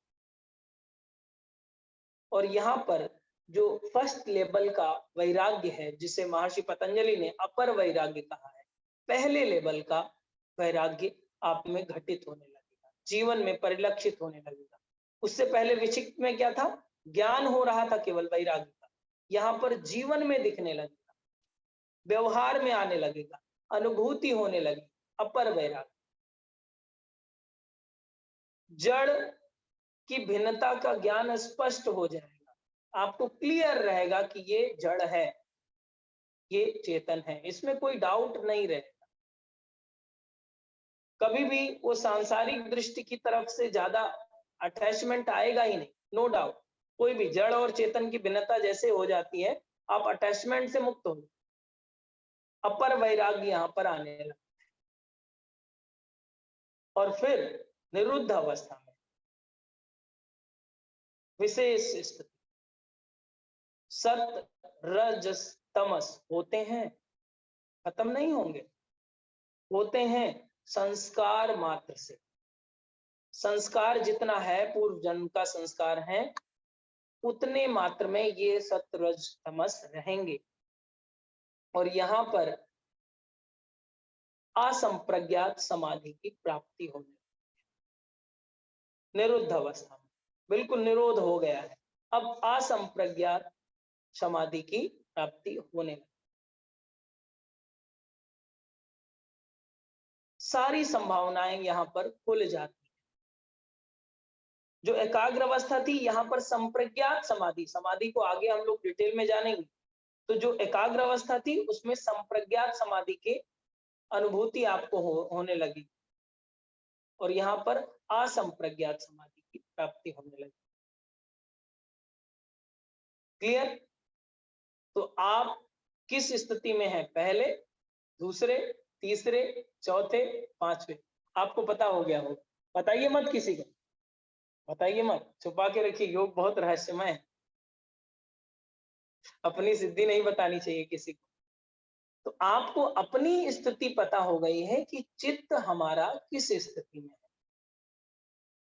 और यहाँ पर जो फर्स्ट लेवल का वैराग्य है, जिसे महर्षि पतंजलि ने अपर वैराग्य कहा है, पहले लेवल का वैराग्य आप में घटित होने लगेगा, जीवन में परिलक्षित होने लगेगा। उससे पहले विक्षिप्त में क्या था? ज्ञान हो रहा था केवल वैराग्य का, यहाँ पर जीवन में दिखने लगेगा, व्यवहार में आने लगेगा, अनुभूति होने लगी, अपर वैराग्य। जड़ की भिन्नता का ज्ञान स्पष्ट हो जाएगा, आपको क्लियर रहेगा कि ये जड़ है, ये चेतन है, इसमें कोई डाउट नहीं रहेगा। कभी भी वो सांसारिक दृष्टि की तरफ से ज्यादा अटैचमेंट आएगा ही नहीं, नो डाउट। कोई भी जड़ और चेतन की भिन्नता जैसे हो जाती है, आप अटैचमेंट से मुक्त हो, अपर वैराग्य यहाँ पर आने लगा। और फिर निरुद्ध अवस्था में विशेष स्थिति, सत रजस तमस होते हैं, खत्म नहीं होंगे, होते हैं संस्कार मात्र से। संस्कार जितना है, पूर्व जन्म का संस्कार है, उतने मात्र में ये सत रज तमस रहेंगे। और यहाँ पर असंप्रज्ञात समाधि की प्राप्ति होगी, निरुद्ध अवस्था में बिल्कुल निरोध हो गया है, अब असंप्रज्ञात समाधि की प्राप्ति होने लगी। सारी संभावनाएं यहाँ पर खुल जाती है। जो एकाग्र अवस्था थी, यहाँ पर संप्रज्ञात समाधि, समाधि को आगे हम लोग डिटेल में जानेंगे। तो जो एकाग्र अवस्था थी, उसमें संप्रज्ञात समाधि के अनुभूति आपको होने लगी, और यहाँ पर असंप्रज्ञात समाधि की प्राप्ति होने लगी। क्लियर? तो आप किस स्थिति में हैं, पहले, दूसरे, तीसरे, चौथे, पांचवे, आपको पता हो गया हो। बताइए मत किसी को, बताइए मत, छुपा के रखिए, योग बहुत रहस्यमय है, अपनी सिद्धि नहीं बतानी चाहिए किसी को। तो आपको अपनी स्थिति पता हो गई है कि चित्त हमारा किस स्थिति में है,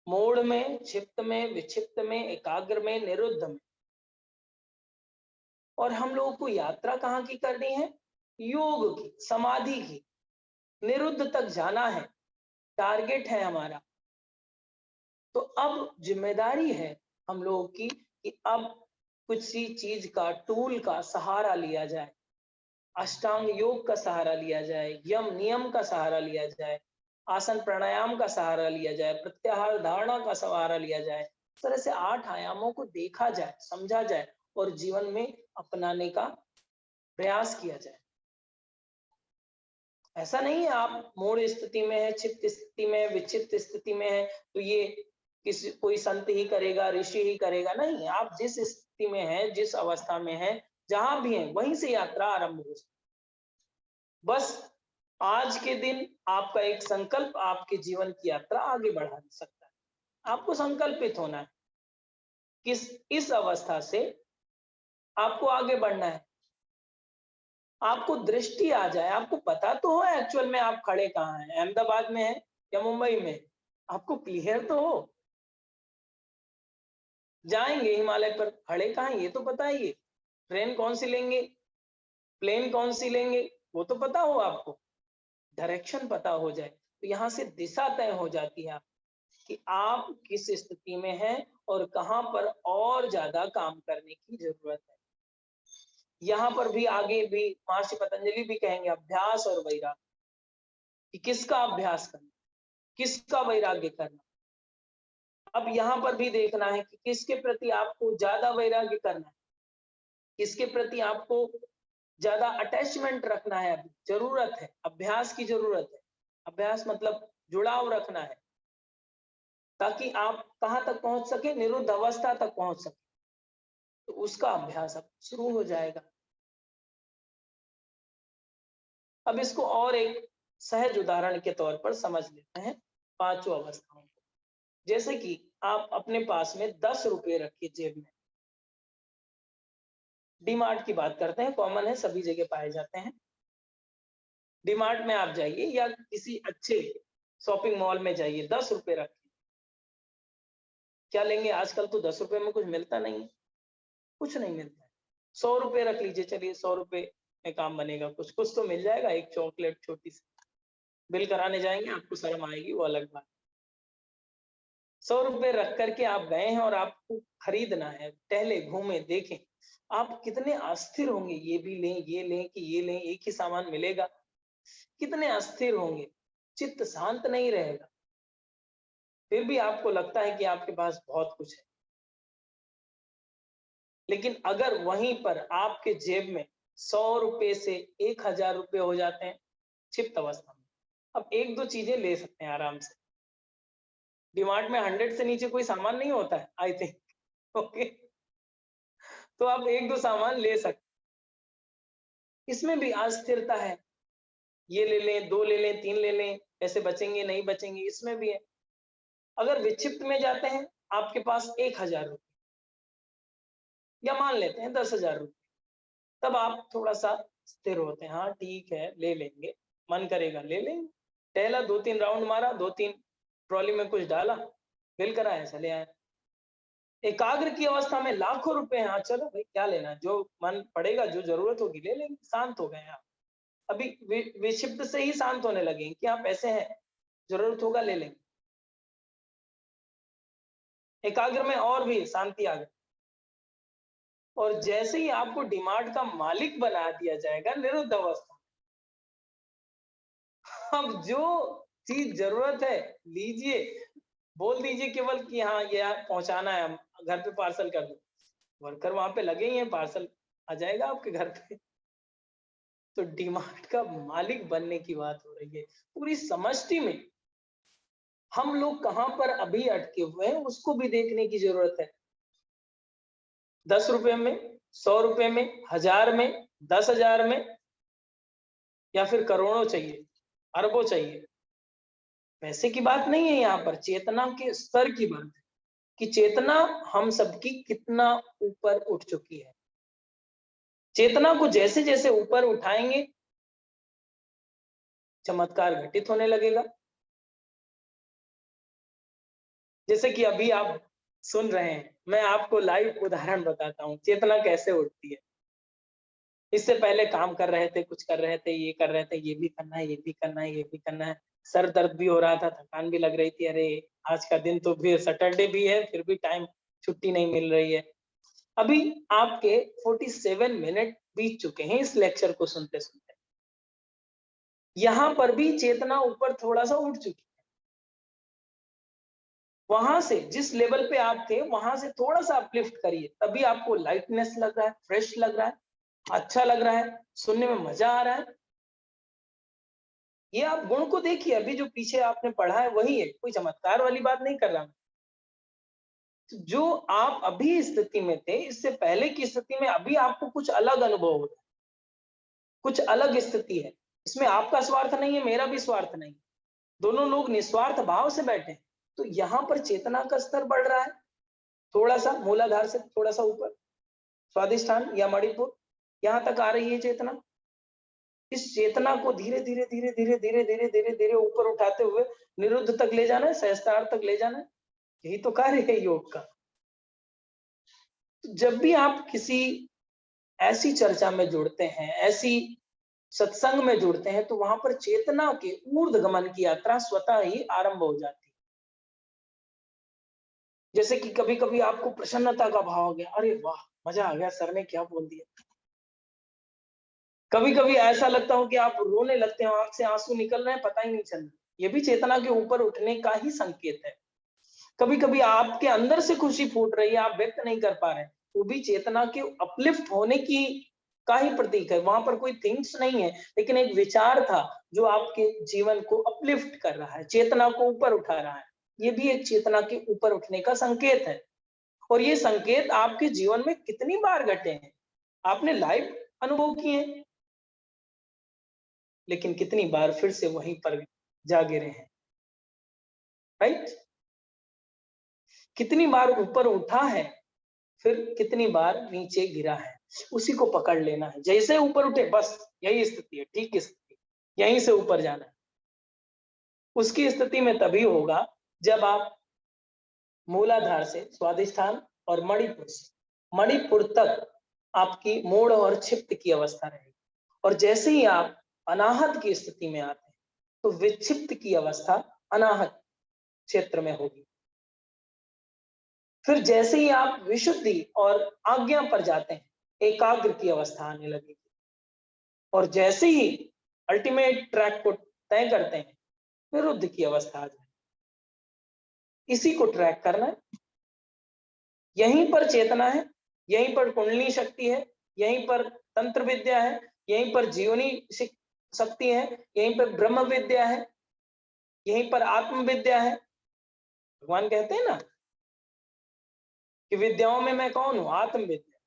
मूढ़ में, क्षिप्त में, विक्षिप्त में, एकाग्र में, निरुद्ध में। और हम लोगों को यात्रा कहाँ की करनी है, योग की, समाधि की, निरुद्ध तक जाना है, टारगेट है हमारा। तो अब जिम्मेदारी है हम लोगों की कि अब कुछ सी चीज का, टूल का सहारा लिया जाए, अष्टांग योग का सहारा लिया जाए, यम नियम का सहारा लिया जाए, आसन प्राणायाम का सहारा लिया जाए, प्रत्याहार धारणा का सहारा लिया जाए। इस तरह से 8 आयामों को देखा जाए, समझा जाए और जीवन में अपनाने का प्रयास किया जाए। ऐसा नहीं है आप मूढ़ स्थिति में है, चित्त स्थिति में, विचित्त स्थिति में है तो ये किसी कोई संत ही करेगा, ऋषि ही करेगा, नहीं। आप जिस स्थिति में है, जिस अवस्था में है, जहां भी है, वहीं से यात्रा आरंभ हो सकती। बस आज के दिन आपका एक संकल्प आपके जीवन की यात्रा आगे बढ़ा सकता है। आपको संकल्पित होना है, किस इस अवस्था से आपको आगे बढ़ना है। आपको दृष्टि आ जाए, आपको पता तो हो एक्चुअल में आप खड़े कहाँ हैं, अहमदाबाद में है या मुंबई में, आपको क्लियर तो हो। जाएंगे हिमालय पर, खड़े कहाँ, ये तो पता ही है। ट्रेन कौन सी लेंगे, प्लेन कौन सी लेंगे, वो तो पता हो आपको, डायरेक्शन पता हो जाए तो यहाँ से दिशा तय हो जाती है आप कि आप किस स्थिति में हैं और कहाँ पर और ज्यादा काम करने की जरूरत है। यहाँ पर भी आगे भी महर्षि पतंजलि भी कहेंगे अभ्यास और वैराग्य, कि किसका अभ्यास करना, किसका वैराग्य करना। अब यहाँ पर भी देखना है कि किसके प्रति आपको ज्यादा वैराग्य करना है, किसके प्रति आपको ज्यादा अटैचमेंट रखना है, अभी जरूरत है, अभ्यास की जरूरत है। अभ्यास मतलब जुड़ाव रखना है, ताकि आप कहाँ तक पहुंच सके, निरुद्ध अवस्था तक पहुंच सके। तो उसका अभ्यास अब शुरू हो जाएगा। अब इसको और एक सहज उदाहरण के तौर पर समझ लेते हैं, पांचों अवस्थाओं को। जैसे कि आप अपने पास में 10 रुपए रखिए जेब में, डीमार्ट की बात करते हैं, कॉमन है, सभी जगह पाए जाते हैं। डीमार्ट में आप जाइए या किसी अच्छे शॉपिंग मॉल में जाइए, 10 रुपए रखिए। क्या लेंगे, आजकल तो 10 रुपए में कुछ मिलता नहीं है, कुछ नहीं मिलता है। 100 रुपए रख लीजिए, चलिए 100 रुपए में काम बनेगा, कुछ कुछ तो मिल जाएगा, एक चॉकलेट छोटी सी। बिल कराने जाएंगे, आपको शर्म आएगी, वो अलग बात। 100 रुपए रख करके आप गए हैं और आपको खरीदना है, टहले घूमे देखें, आप कितने अस्थिर होंगे, ये भी लें, ये लें कि ये लें, एक ही सामान मिलेगा, कितने अस्थिर होंगे, चित्त शांत नहीं रहेगा। फिर भी आपको लगता है कि आपके पास बहुत कुछ है। लेकिन अगर वहीं पर आपके जेब में 100 रुपए से 1000 रुपए हो जाते हैं क्षिप्त अवस्था में, अब 1-2 चीजें ले सकते हैं आराम से। डीमार्ट में 100 से नीचे कोई सामान नहीं होता है आई थिंक। ओके, तो आप 1-2 सामान ले सकते हैं। इसमें भी अस्थिरता है, ये ले लें, 2 ले लें, 3 ले लें, पैसे बचेंगे नहीं बचेंगे, इसमें भी है। अगर विक्षिप्त में जाते हैं, आपके पास 1000 रुपए या मान लेते हैं 10,000 रुपए, तब आप थोड़ा-सा स्थिर होते हैं। हाँ, ठीक है, ले लेंगे, मन करेगा ले लेंगे। टहला 2-3 राउंड मारा, 2-3 ट्रॉली में कुछ डाला, बिल कराया, चले आए। एकाग्र की अवस्था में लाखों रुपए हैं, हाँ, चलो भाई क्या लेना है, जो मन पड़ेगा, जो जरूरत होगी ले लेंगे, शांत हो गए आप। अभी विक्षिप्त से ही शांत होने लगे कि हाँ पैसे हैं, जरूरत होगा ले लेंगे। एकाग्र में और भी शांति आ गई। और जैसे ही आपको डीमार्ट का मालिक बना दिया जाएगा निरुद्ध अवस्था, अब जो चीज जरूरत है लीजिए, बोल दीजिए केवल कि हाँ ये पहुंचाना है, घर पे पार्सल कर दो, वर्कर वहां पे लगे ही हैं, पार्सल आ जाएगा आपके घर पे। तो डीमार्ट का मालिक बनने की बात हो रही है। पूरी समष्टि में हम लोग कहां पर अभी अटके हुए हैं उसको भी देखने की जरूरत है। 10 रुपए में, 100 रुपए में, 1000 में, 10,000 में, या फिर करोड़ों चाहिए, अरबों चाहिए। पैसे की बात नहीं है, यहाँ पर चेतना के स्तर की बात है कि चेतना हम सबकी कितना ऊपर उठ चुकी है। चेतना को जैसे जैसे ऊपर उठाएंगे चमत्कार घटित होने लगेगा। जैसे कि अभी आप सुन रहे हैं, मैं आपको लाइव उदाहरण बताता हूँ चेतना कैसे उठती है। इससे पहले काम कर रहे थे, कुछ कर रहे थे, ये कर रहे थे, ये भी करना है, ये भी करना है, ये भी करना है, सर दर्द भी हो रहा था, थकान भी लग रही थी, अरे आज का दिन तो फिर सैटरडे भी है, फिर भी टाइम छुट्टी नहीं मिल रही है। अभी आपके 47 मिनट बीत चुके हैं इस लेक्चर को सुनते सुनते। यहाँ पर भी चेतना ऊपर थोड़ा सा उठ चुकी है। वहां से जिस लेवल पे आप थे वहां से थोड़ा सा अपलिफ्ट करिए, तभी आपको लाइटनेस लग रहा है, फ्रेश लग रहा है, अच्छा लग रहा है, सुनने में मजा आ रहा है। ये आप गुण को देखिए, अभी जो पीछे आपने पढ़ा है वही है, कोई चमत्कार वाली बात नहीं कर रहा मैं। तो जो आप अभी स्थिति में थे, इससे पहले की स्थिति में अभी आपको कुछ अलग अनुभव हो रहा है, कुछ अलग स्थिति है। इसमें आपका स्वार्थ नहीं है, मेरा भी स्वार्थ नहीं, दोनों लोग निस्वार्थ भाव से बैठे हैं। तो यहाँ पर चेतना का स्तर बढ़ रहा है, थोड़ा सा मूलाधार से थोड़ा सा ऊपर, स्वादिष्ठान या मणिपुर, यहाँ तक आ रही है चेतना। इस चेतना को धीरे धीरे धीरे धीरे धीरे धीरे धीरे धीरे ऊपर उठाते हुए निरुद्ध तक ले जाना है, सहस्त्रार तक ले जाना है। यही तो कार्य है योग का। तो जब भी आप किसी ऐसी चर्चा में जुड़ते हैं, ऐसी सत्संग में जुड़ते हैं, तो वहां पर चेतना के ऊर्ध्वगमन की यात्रा स्वतः ही आरंभ हो जाती है। जैसे कि कभी कभी आपको प्रसन्नता का भाव हो गया, अरे वाह मजा आ गया, सर ने क्या बोल दिया। कभी कभी ऐसा लगता हो कि आप रोने लगते हो, आंख से आंसू निकल रहे हैं, पता ही नहीं चल रहा। ये भी चेतना के ऊपर उठने का ही संकेत है। कभी कभी आपके अंदर से खुशी फूट रही है, आप व्यक्त नहीं कर पा रहे, वो भी चेतना के अपलिफ्ट होने की का ही प्रतीक है। वहां पर कोई थिंग्स नहीं है, लेकिन एक विचार था जो आपके जीवन को अपलिफ्ट कर रहा है, चेतना को ऊपर उठा रहा है। ये भी एक चेतना के ऊपर उठने का संकेत है। और ये संकेत आपके जीवन में कितनी बार घटे हैं, आपने लाइव अनुभव किए हैं, लेकिन कितनी बार फिर से वहीं पर जा गिरे हैं, राइट। कितनी बार ऊपर उठा है, फिर कितनी बार नीचे गिरा है, उसी को पकड़ लेना है। जैसे ऊपर उठे बस यही स्थिति है, ठीक स्थिति, यहीं से ऊपर जाना है। उसकी स्थिति में तभी होगा जब आप मूलाधार से स्वादिष्ठान और मणिपुर तक आपकी मूढ़ और क्षिप्त की अवस्था रहेगी। और जैसे ही आप अनाहत की स्थिति में आते हैं, तो विक्षिप्त की अवस्था अनाहत क्षेत्र में होगी। फिर जैसे ही आप विशुद्धि और आज्ञा पर जाते हैं, एकाग्र की अवस्था आने लगेगी। और जैसे ही अल्टीमेट ट्रैक को तय करते हैं, निरुद्ध की अवस्था आ जाए। इसी को ट्रैक करना है। यहीं पर चेतना है, यहीं पर कुंडली शक्ति है, यहीं पर तंत्र विद्या है, यहीं पर जीवनी शक्ति है, यहीं पर ब्रह्म विद्या है, यहीं पर आत्म विद्या है। भगवान कहते हैं ना कि विद्याओं में मैं कौन हूं? आत्म विद्या।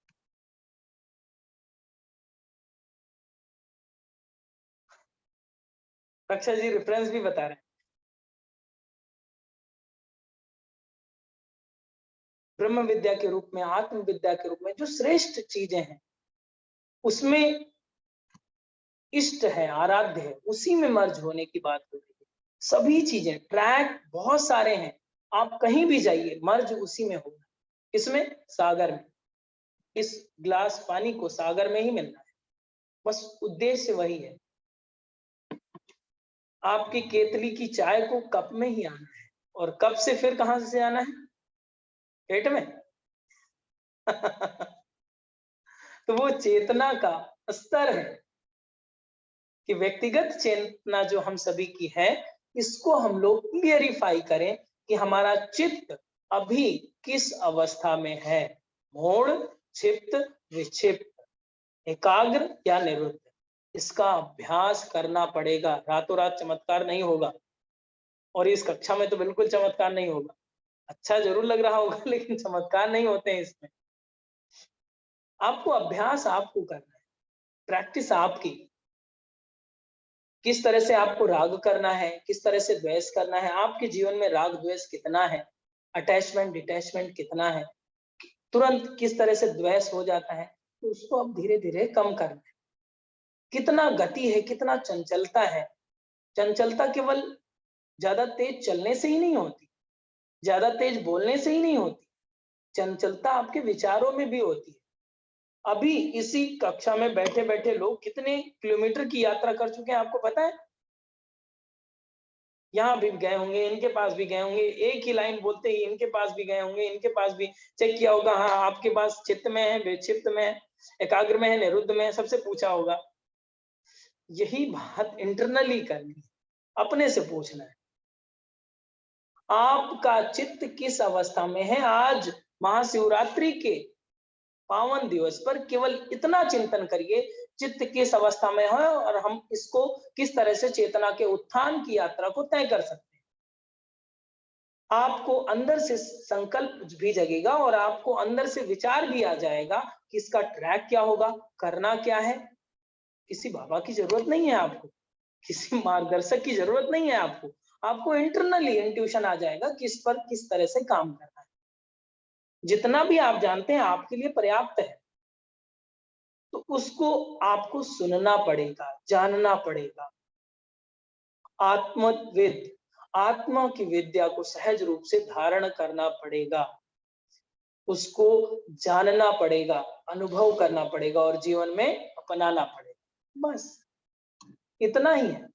रक्षा जी रेफरेंस भी बता रहे हैं। ब्रह्म विद्या के रूप में, आत्म विद्या के रूप में जो श्रेष्ठ चीजें हैं उसमें इष्ट है, आराध्य है, उसी में मर्ज होने की बात हो रही है। सभी चीजें, ट्रैक बहुत सारे हैं, आप कहीं भी जाइए मर्ज उसी में होगा। इसमें? सागर में। इस ग्लास पानी को सागर में ही मिलना है, बस उद्देश्य वही है। आपकी केतली की चाय को कप में ही आना है, और कप से फिर कहां से आना है? पेट में। तो वो चेतना का स्तर है कि व्यक्तिगत चेतना जो हम सभी की है, इसको हम लोग क्लियरिफाई करें कि हमारा चित्त अभी किस अवस्था में है। मूढ़, क्षिप्त, विक्षिप्त, एकाग्र या निरुद्ध। इसका अभ्यास करना पड़ेगा, रातों रात चमत्कार नहीं होगा। और इस कक्षा में तो बिल्कुल चमत्कार नहीं होगा। अच्छा जरूर लग रहा होगा लेकिन चमत्कार नहीं होते हैं इसमें। आपको अभ्यास आपको करना है, प्रैक्टिस आपकी। किस तरह से आपको राग करना है, किस तरह से द्वेष करना है, आपके जीवन में राग द्वेष कितना है, अटैचमेंट डिटैचमेंट कितना है, तुरंत किस तरह से द्वेष हो जाता है, तो उसको अब धीरे धीरे कम करना है। कितना गति है, कितना चंचलता है। चंचलता केवल ज्यादा तेज चलने से ही नहीं होती, ज्यादा तेज बोलने से ही नहीं होती, चंचलता आपके विचारों में भी होती है। अभी इसी कक्षा में बैठे बैठे लोग कितने किलोमीटर की यात्रा कर चुके हैं आपको पता है? यहाँ भी गए होंगे, इनके पास भी गए होंगे, एक ही लाइन बोलते ही इनके पास भी गए होंगे, इनके पास भी चेक किया होगा, हाँ आपके पास चित्त में है, विक्षिप्त में है, एकाग्र में है, निरुद्ध में है, सबसे पूछा होगा। यही बात इंटरनली करनी है, अपने से पूछना है, आपका चित्त किस अवस्था में है। आज महाशिवरात्रि के पावन दिवस पर केवल इतना चिंतन करिए, चित्त किस अवस्था में है और हम इसको किस तरह से चेतना के उत्थान की यात्रा को तय कर सकते हैं। आपको अंदर से संकल्प भी जगेगा और आपको अंदर से विचार भी आ जाएगा कि इसका ट्रैक क्या होगा, करना क्या है। किसी बाबा की जरूरत नहीं है आपको, किसी मार्गदर्शक की जरूरत नहीं है आपको। आपको इंटरनली इंट्यूशन आ जाएगा कि इस पर किस तरह से काम करना है। जितना भी आप जानते हैं आपके लिए पर्याप्त है, तो उसको आपको सुनना पड़ेगा, जानना पड़ेगा। आत्मविद, आत्मा की विद्या को सहज रूप से धारण करना पड़ेगा, उसको जानना पड़ेगा, अनुभव करना पड़ेगा और जीवन में अपनाना पड़ेगा। बस इतना ही है।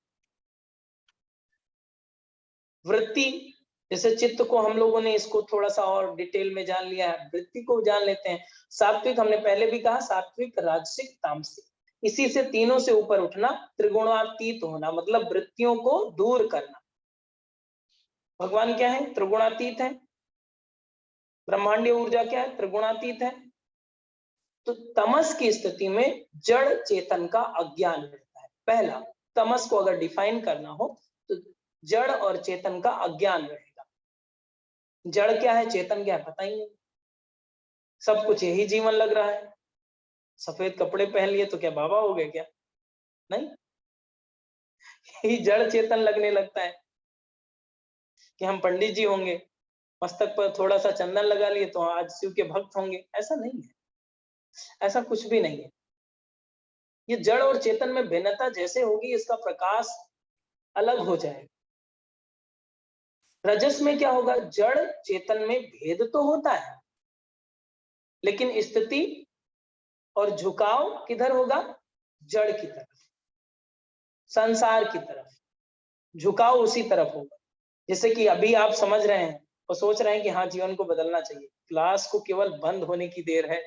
वृत्ति, जैसे चित्त को हम लोगों ने इसको थोड़ा सा और डिटेल में जान लिया है, वृत्ति को जान लेते हैं। सात्विक, हमने पहले भी कहा, सात्विक, राजसिक, तामसिक, इसी से तीनों से ऊपर उठना, त्रिगुणातीत होना, मतलब वृत्तियों को दूर करना। भगवान क्या है? त्रिगुणातीत है। ब्रह्मांडीय ऊर्जा क्या है? त्रिगुणातीत है। तो तमस की स्थिति में जड़ चेतन का अज्ञान रहता है। पहला, तमस को अगर डिफाइन करना हो तो जड़ और चेतन का अज्ञान रहेगा। जड़ क्या है, चेतन क्या है, पता ही नहीं, सब कुछ यही जीवन लग रहा है। सफेद कपड़े पहन लिए तो क्या बाबा हो गए क्या? नहीं, यही जड़ चेतन लगने लगता है कि हम पंडित जी होंगे, मस्तक पर थोड़ा सा चंदन लगा लिए तो आज शिव के भक्त होंगे। ऐसा नहीं है, ऐसा कुछ भी नहीं है। ये जड़ और चेतन में भिन्नता जैसे होगी, इसका प्रकाश अलग हो जाएगा। रजस में क्या होगा? जड़ चेतन में भेद तो होता है, लेकिन स्थिति और झुकाव किधर होगा? जड़ की तरफ, संसार की तरफ। झुकाव उसी तरफ होगा। जैसे कि अभी आप समझ रहे हैं और सोच रहे हैं कि हाँ जीवन को बदलना चाहिए, क्लास को केवल बंद होने की देर है।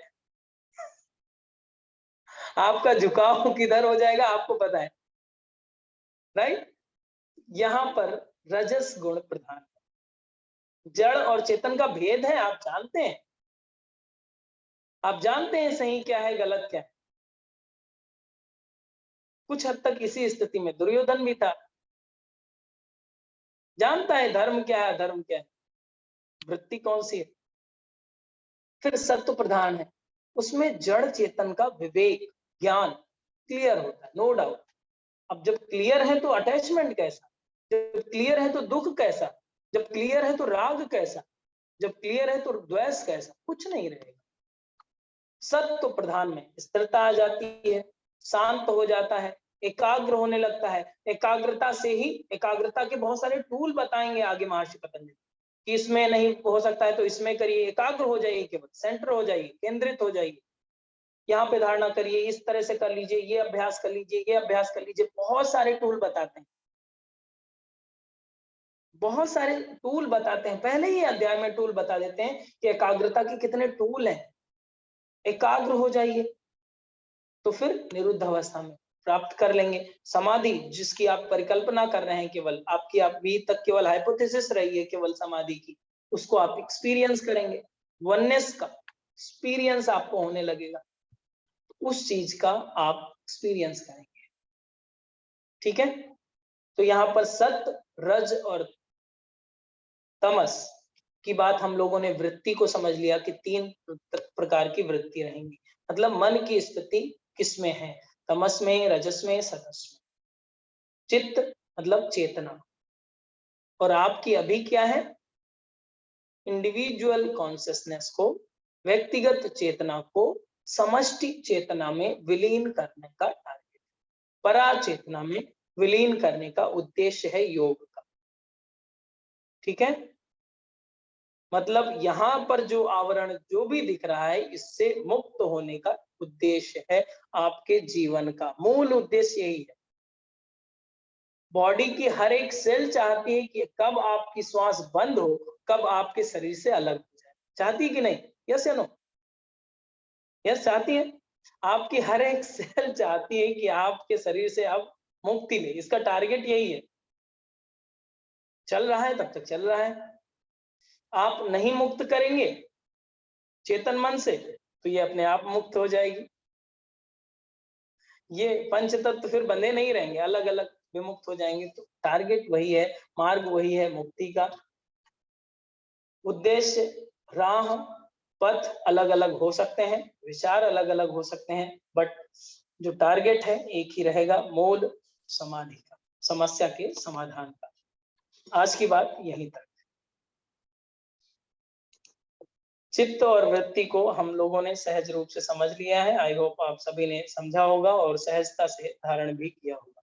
आपका झुकाव किधर हो जाएगा आपको पता है, राइट? यहाँ पर रजस गुण प्रधान है, जड़ और चेतन का भेद है, आप जानते हैं, आप जानते हैं सही क्या है गलत क्या है। कुछ हद तक इसी स्थिति में दुर्योधन भी था, जानता है धर्म क्या है अधर्म क्या है, वृत्ति कौन सी है। फिर सत्व प्रधान है, उसमें जड़ चेतन का विवेक ज्ञान क्लियर होता है, नो डाउट। अब जब क्लियर है तो अटैचमेंट कैसा, जब क्लियर है तो दुख कैसा, जब क्लियर है तो राग कैसा, जब क्लियर है तो द्वेष कैसा, कुछ नहीं रहेगा। सत्व प्रधान में स्थिरता आ जाती है, शांत हो जाता है, एकाग्र होने लगता है। एकाग्रता से ही, एकाग्रता के बहुत सारे टूल बताएंगे आगे महर्षि पतंजलि कि इसमें नहीं हो सकता है तो इसमें करिए, एकाग्र हो जाइए, केवल सेंटर हो जाइए, केंद्रित हो जाइए, यहाँ पे धारणा करिए, इस तरह से कर लीजिए, ये अभ्यास कर लीजिए, ये अभ्यास कर लीजिए, बहुत सारे टूल बताते हैं, बहुत सारे टूल बताते हैं। पहले ही अध्याय में टूल बता देते हैं कि एकाग्रता के कितने टूल हैं। एकाग्र हो जाइए तो फिर निरुद्ध अवस्था में प्राप्त कर लेंगे समाधि, जिसकी आप परिकल्पना कर रहे हैं, केवल आपकी अभी तक केवल हाइपोथेसिस रही है केवल समाधि की, उसको आप एक्सपीरियंस करेंगे, वननेस का एक्सपीरियंस आपको होने लगेगा, उस चीज का आप एक्सपीरियंस करेंगे। ठीक है, तो यहाँ पर सत्य, रज और तमस की बात हम लोगों ने वृत्ति को समझ लिया कि 3 प्रकार की वृत्ति रहेंगी, मतलब मन की स्थिति किसमें है, तमस में, रजस में, सतस में। चित्त मतलब चेतना, और आपकी अभी क्या है, इंडिविजुअल कॉन्शियसनेस को, व्यक्तिगत चेतना को समष्टि चेतना में विलीन करने का टारगेट, परा चेतना में विलीन करने का उद्देश्य है योग का। ठीक है, मतलब यहाँ पर जो आवरण जो भी दिख रहा है, इससे मुक्त होने का उद्देश्य है, आपके जीवन का मूल उद्देश्य यही है। बॉडी की हर एक सेल चाहती है कि कब आपकी श्वास बंद हो, कब आपके शरीर से अलग हो जाए, चाहती है कि नहीं? यस या नो? यस, चाहती है। आपकी हर एक सेल चाहती है कि आपके शरीर से अब मुक्ति ले, इसका टारगेट यही है। चल रहा है तब तक चल रहा है, आप नहीं मुक्त करेंगे चेतन मन से तो ये अपने आप मुक्त हो जाएगी। ये पंच तत्व फिर बंधे नहीं रहेंगे, अलग अलग विमुक्त हो जाएंगे। तो टारगेट वही है, मार्ग वही है मुक्ति का। उद्देश्य, राह, पथ अलग अलग हो सकते हैं, विचार अलग अलग हो सकते हैं, बट जो टारगेट है एक ही रहेगा, मूल समाधि का, समस्या के समाधान का। आज की बात यहीं तक। चित्त और वृत्ति को हम लोगों ने सहज रूप से समझ लिया है। आई होप आप सभी ने समझा होगा और सहजता से धारण भी किया होगा।